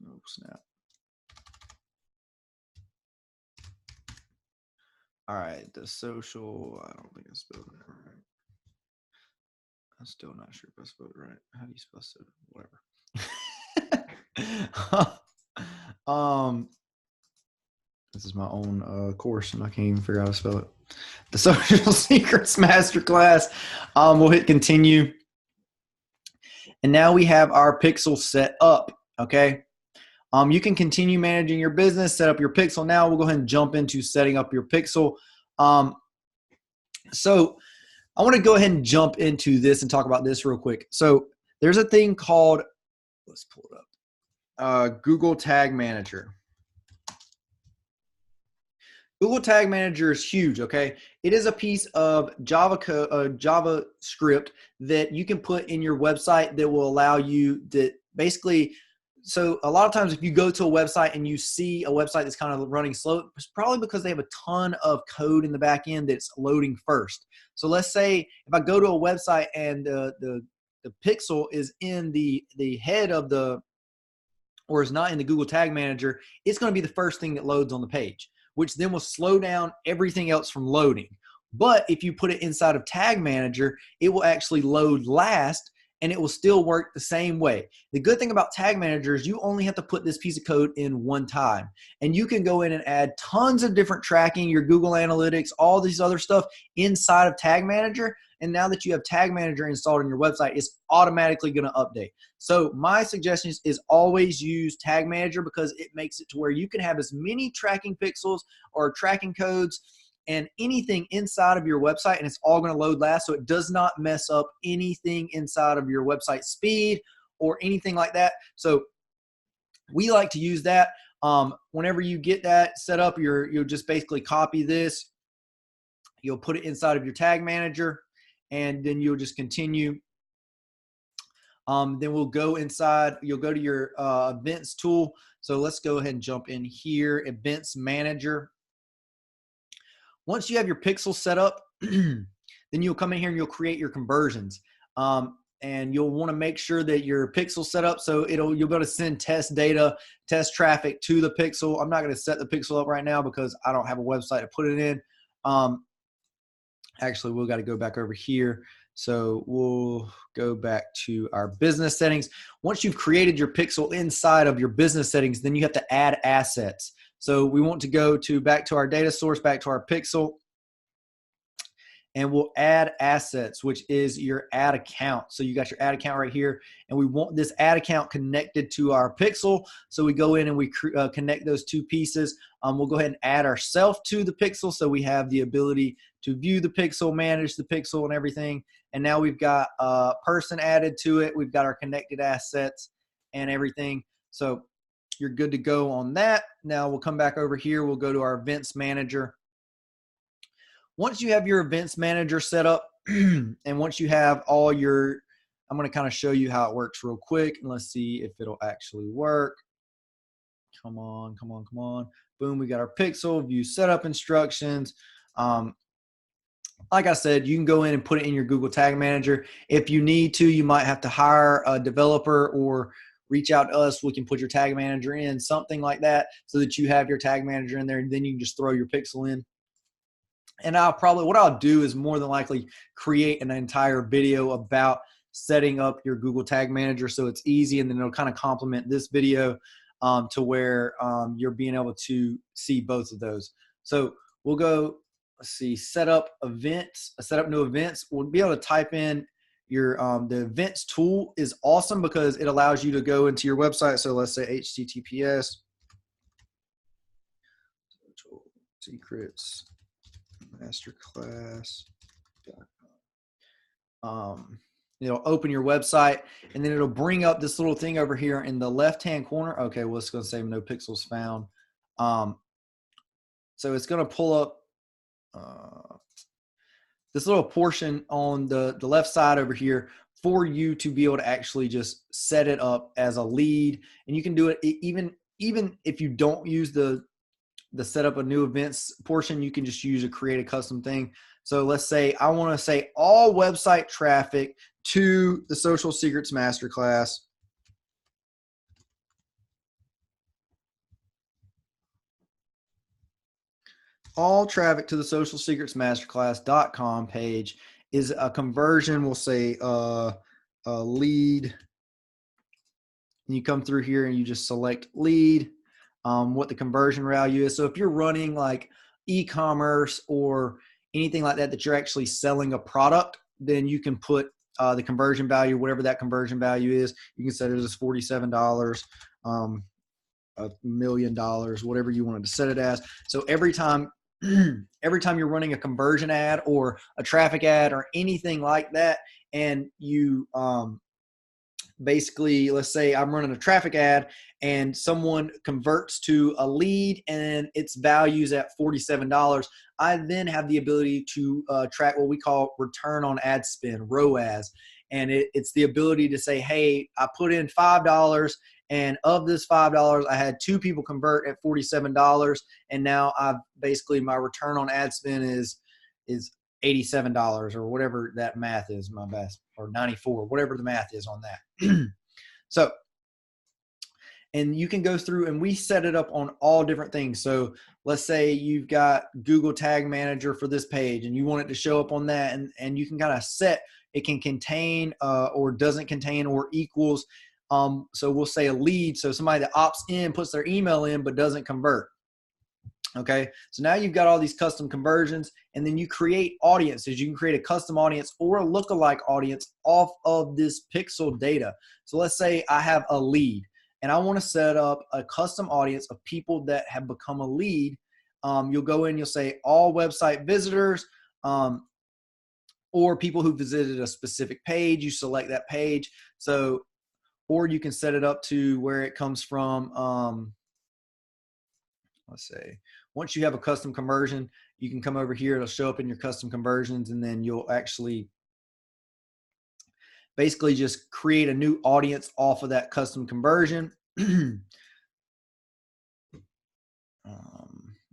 Oh, snap. All right, the social, I don't think I spelled it right. I'm still not sure if I spelled it right. How do you spell so? Whatever. This is my own course, and I can't even figure out how to spell it. the Social Secrets Masterclass. We'll hit continue. And now we have our pixel set up, okay? You can continue managing your business, set up your pixel. Now we'll go ahead and jump into setting up your pixel. So I want to go ahead and jump into this and talk about this real quick. So there's a thing called, let's pull it up, Google Tag Manager. Google Tag Manager is huge, okay? It is a piece of JavaScript that you can put in your website that will allow you that basically, so a lot of times if you go to a website and you see a website that's kind of running slow, it's probably because they have a ton of code in the back end that's loading first. So let's say if I go to a website and the pixel is in the head of the, or is not in the Google Tag Manager, it's going to be the first thing that loads on the page, which then will slow down everything else from loading. But if you put it inside of Tag Manager, it will actually load last and it will still work the same way. The good thing about Tag Manager is you only have to put this piece of code in one time. And you can go in and add tons of different tracking, your Google Analytics, all these other stuff inside of Tag Manager. And now that you have Tag Manager installed on your website, it's automatically going to update. So my suggestion is always use Tag Manager because it makes it to where you can have as many tracking pixels or tracking codes and anything inside of your website, and it's all going to load last, so it does not mess up anything inside of your website speed or anything like that. So we like to use that. Whenever you get that set up, you'll just basically copy this. You'll put it inside of your Tag Manager, and then you'll just continue. Then we'll go inside. You'll go to your events tool. So let's go ahead and jump in here, Events Manager. Once you have your pixel set up, then you'll come in here and you'll create your conversions. And you'll want to make sure that your pixel set up so you'll be able to send test data, test traffic to the pixel. I'm not going to set the pixel up right now because I don't have a website to put it in. Actually, we've got to go back over here. So we'll go back to our business settings. Once you've created your pixel inside of your business settings, then you have to add assets. So we want to go back to our data source, back to our pixel, and we'll add assets, which is your ad account. So you got your ad account right here, and we want this ad account connected to our pixel. So we go in and we connect those two pieces. We'll go ahead and add ourselves to the pixel so we have the ability to view the pixel, manage the pixel and everything. And now we've got a person added to it. We've got our connected assets and everything. So you're good to go on that. Now we'll come back over here. We'll go to our events manager. Once you have your events manager set up and once you have all your, I'm going to kind of show you how it works real quick. And let's see if it'll actually work. Come on, come on, come on. Boom, we got our pixel, view setup instructions. Like I said, you can go in and put it in your Google Tag Manager. If you need to, you might have to hire a developer or reach out to us. We can put your Tag Manager in, something like that, so that you have your Tag Manager in there, and then you can just throw your pixel in. And what I'll do is more than likely create an entire video about setting up your Google Tag Manager so it's easy, and then it'll kind of complement this video to where you're being able to see both of those. So we'll go, let's see, set up events, set up new events. We'll be able to type in your, the events tool is awesome because it allows you to go into your website. So let's say HTTPS, secrets masterclass.com. It'll open your website and then it'll bring up this little thing over here in the left-hand corner. Okay, well, it's going to say no pixels found. So it's going to pull up this little portion on the left side over here for you to be able to actually just set it up as a lead. And you can do it even if you don't use the set up a new events portion, you can just use create a custom thing. So let's say I want to say all website traffic to the Social Secrets Masterclass. All traffic to the Social Secrets Masterclass.com page is a conversion. We'll say a lead. And you come through here and you just select lead, what the conversion value is. So if you're running like e-commerce or anything like that, that you're actually selling a product, then you can put the conversion value, whatever that conversion value is. You can set it as $47, $1 million, whatever you wanted to set it as. So every time you're running a conversion ad or a traffic ad or anything like that, and you basically, let's say I'm running a traffic ad and someone converts to a lead and its values at $47, I then have the ability to track what we call return on ad spend, ROAS. And it's the ability to say, hey, I put in $5, and of this $5, I had 2 people convert at $47, and now I've basically, my return on ad spend is $87 or whatever that math is, my best, or 94, whatever the math is on that. So, and you can go through and we set it up on all different things. So let's say you've got Google Tag Manager for this page and you want it to show up on that, and you can kind of set, it can contain or doesn't contain or equals. So we'll say a lead. So somebody that opts in, puts their email in, but doesn't convert. Okay, so now you've got all these custom conversions, and then you create audiences. You can create a custom audience or a lookalike audience off of this pixel data. So let's say I have a lead and I want to set up a custom audience of people that have become a lead. You'll go in, you'll say all website visitors, or people who visited a specific page. You select that page. So, or you can set it up to where it comes from. Let's say once you have a custom conversion, you can come over here, it'll show up in your custom conversions, and then you'll actually basically just create a new audience off of that custom conversion. I'm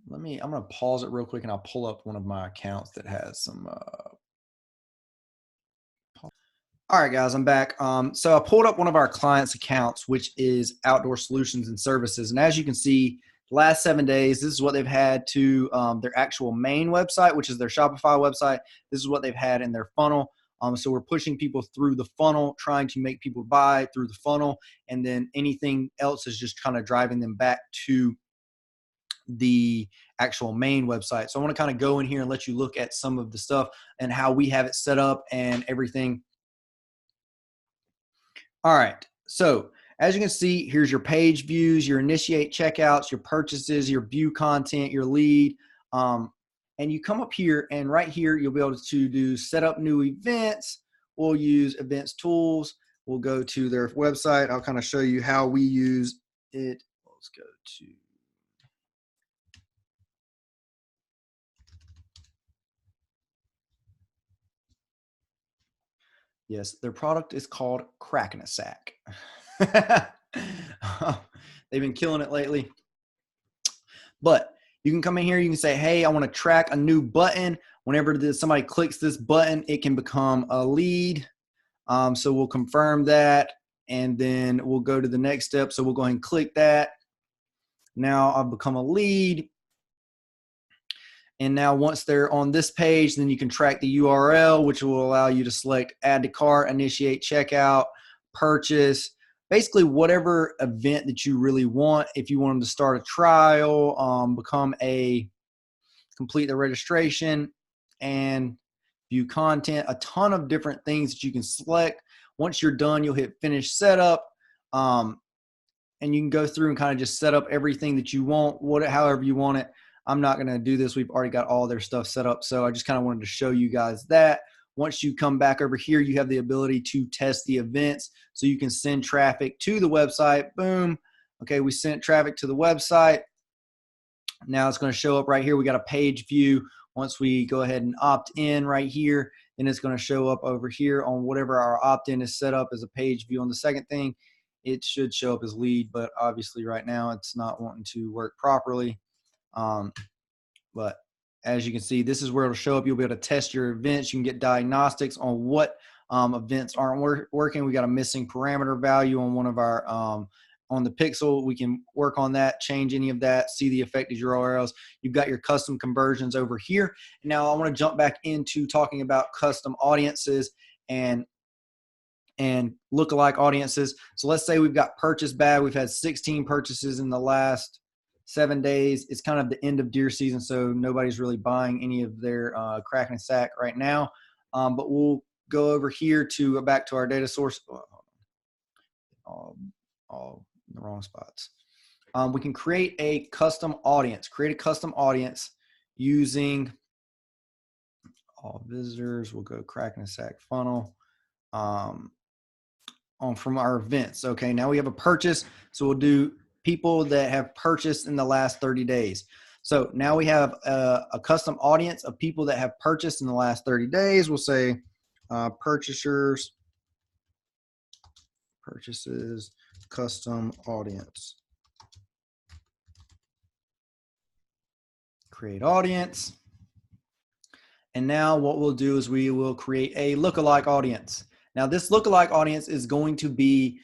going to pause it real quick and I'll pull up one of my accounts that has some, all right, guys, I'm back. So I pulled up one of our clients' accounts, which is Outdoor Solutions and Services. And as you can see, the last 7 days, this is what they've had to their actual main website, which is their Shopify website. This is what they've had in their funnel. So we're pushing people through the funnel, trying to make people buy through the funnel. And then anything else is just kind of driving them back to the actual main website. So I want to kind of go in here and let you look at some of the stuff and how we have it set up and everything. All right, so as you can see, here's your page views, your initiate checkouts, your purchases, your view content, your lead. And you come up here, and right here, you'll be able to do set up new events. We'll use events tools. We'll go to their website. I'll kind of show you how we use it. Let's go to. Yes, their product is called Crack in a Sack. They've been killing it lately. But you can come in here, you can say, hey, I want to track a new button. Whenever somebody clicks this button, it can become a lead. So we'll confirm that, and then we'll go to the next step. So we'll go ahead and click that. Now I've become a lead. And now once they're on this page, then you can track the URL, which will allow you to select add to cart, initiate checkout, purchase, basically whatever event that you really want. If you want them to start a trial, complete the registration and view content, a ton of different things that you can select. Once you're done, you'll hit finish setup. And you can go through and kind of just set up everything that you want, however you want it. I'm not going to do this. We've already got all their stuff set up. So I just kind of wanted to show you guys that. Once you come back over here, you have the ability to test the events. So you can send traffic to the website. Boom. Okay, we sent traffic to the website. Now it's going to show up right here. We got a page view. Once we go ahead and opt in right here, then it's going to show up over here on whatever our opt-in is set up as a page view. On the second thing, it should show up as lead, but obviously right now it's not wanting to work properly. But as you can see, this is where it'll show up. You'll be able to test your events. You can get diagnostics on what events aren't working. We got a missing parameter value on one of our on the pixel. We can work on that, change any of that, see the affected URLs. You've got your custom conversions over here. Now I want to jump back into talking about custom audiences and lookalike audiences. So let's say we've got purchase bad. We've had 16 purchases in the last 7 days. It's kind of the end of deer season, so nobody's really buying any of their Kraken sack right now. But we'll go over here to back to our data source. All in the wrong spots. We can create a custom audience. Create a custom audience using all visitors. We'll go Kraken sack funnel. From our events. Okay, now we have a purchase, so we'll do people that have purchased in the last 30 days. So now we have a custom audience of people that have purchased in the last 30 days. We'll say purchases, custom audience. Create audience. And now what we'll do is we will create a lookalike audience. Now this lookalike audience is going to be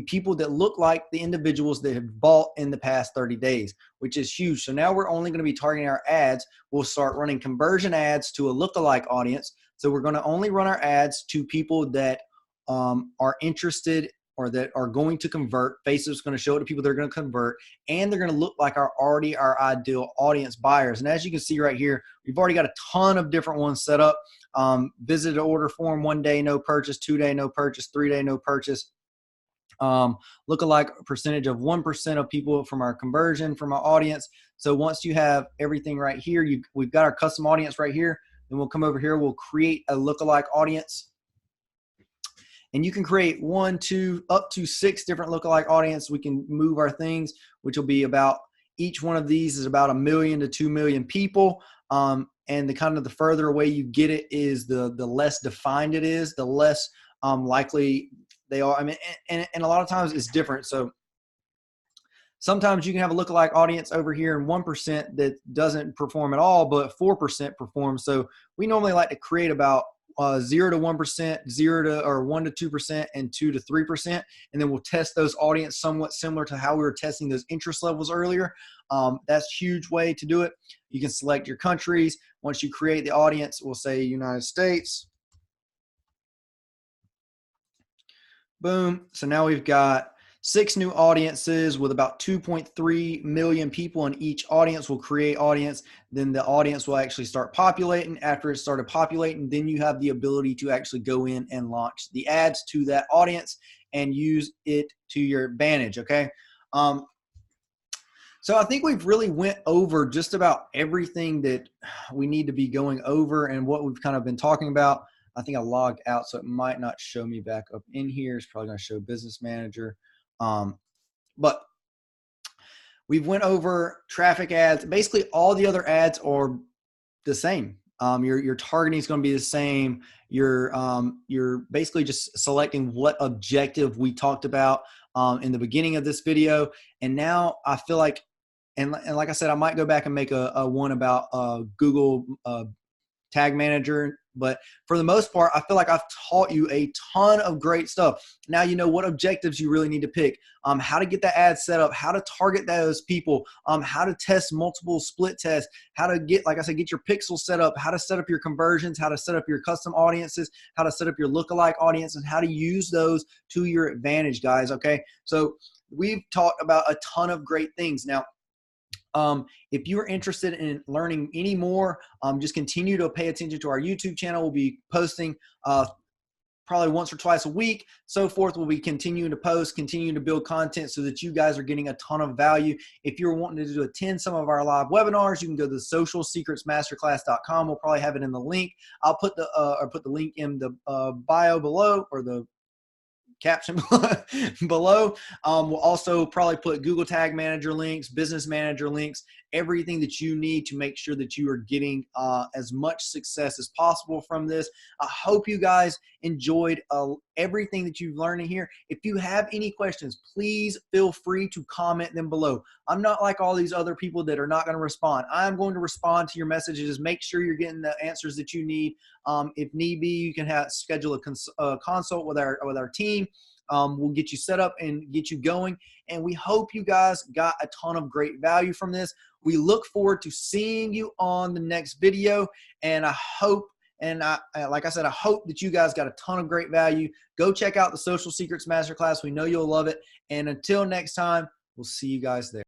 people that look like the individuals that have bought in the past 30 days, which is huge. So now we're only going to be targeting our ads. We'll start running conversion ads to a lookalike audience. So we're going to only run our ads to people that are interested or that are going to convert. Facebook's going to show it to people that are going to convert, and they're going to look like our ideal audience buyers. And as you can see right here, we've already got a ton of different ones set up. Visit order form, 1 day, no purchase, 2 day, no purchase, 3 day, no purchase. Lookalike percentage of 1% of people from our conversion from our audience. So once you have everything right here, we've got our custom audience right here. Then we'll come over here, we'll create a lookalike audience. And you can create 1, 2, up to 6 different lookalike audience. We can move our things, which will be about, each one of these is about 1 million to 2 million people. And the further away you get it is the less defined it is, the less likely they are. I mean, and a lot of times it's different. So sometimes you can have a lookalike audience over here and 1% that doesn't perform at all, but 4% performs. So we normally like to create about 0 to 1%, 1 to 2%, and 2 to 3%. And then we'll test those audience somewhat similar to how we were testing those interest levels earlier. That's a huge way to do it. You can select your countries. Once you create the audience, we'll say United States. Boom. So now we've got 6 new audiences with about 2.3 million people in each audience. We'll create audience. Then the audience will actually start populating. After it started populating, then you have the ability to actually go in and launch the ads to that audience and use it to your advantage. Okay. So I think we've really went over just about everything that we need to be going over and what we've kind of been talking about. I think I logged out, so it might not show me back up in here. It's probably going to show Business Manager. But we've went over traffic ads. Basically, all the other ads are the same. Your targeting is going to be the same. You're basically just selecting what objective we talked about in the beginning of this video. And now I feel like, and like I said, I might go back and make a one about Google Tag Manager. But for the most part, I feel like I've taught you a ton of great stuff. Now you know what objectives you really need to pick, how to get that ad set up, how to target those people, how to test multiple split tests, how to get, like I said, get your pixels set up, how to set up your conversions, how to set up your custom audiences, how to set up your lookalike audience, and how to use those to your advantage, guys. Okay, so we've talked about a ton of great things. Now, if you are interested in learning any more, just continue to pay attention to our YouTube channel. We'll be posting probably once or twice a week, so forth. We'll be continuing to post, continuing to build content so that you guys are getting a ton of value. If you're wanting to attend some of our live webinars, you can go to socialsecretsmasterclass.com. We'll probably have it in the link. I'll put the link in the bio below, or the caption below. We'll also probably put Google Tag Manager links, Business Manager links, everything that you need to make sure that you are getting as much success as possible from this. I hope you guys enjoyed everything that you've learned in here. If you have any questions, please feel free to comment them below. I'm not like all these other people that are not going to respond. I'm going to respond to your messages. Make sure you're getting the answers that you need. If need be, you can schedule a consult with our team. We'll get you set up and get you going. And we hope you guys got a ton of great value from this. We look forward to seeing you on the next video. And I hope, like I said, I hope that you guys got a ton of great value. Go check out the Social Secrets Masterclass. We know you'll love it. And until next time, we'll see you guys there.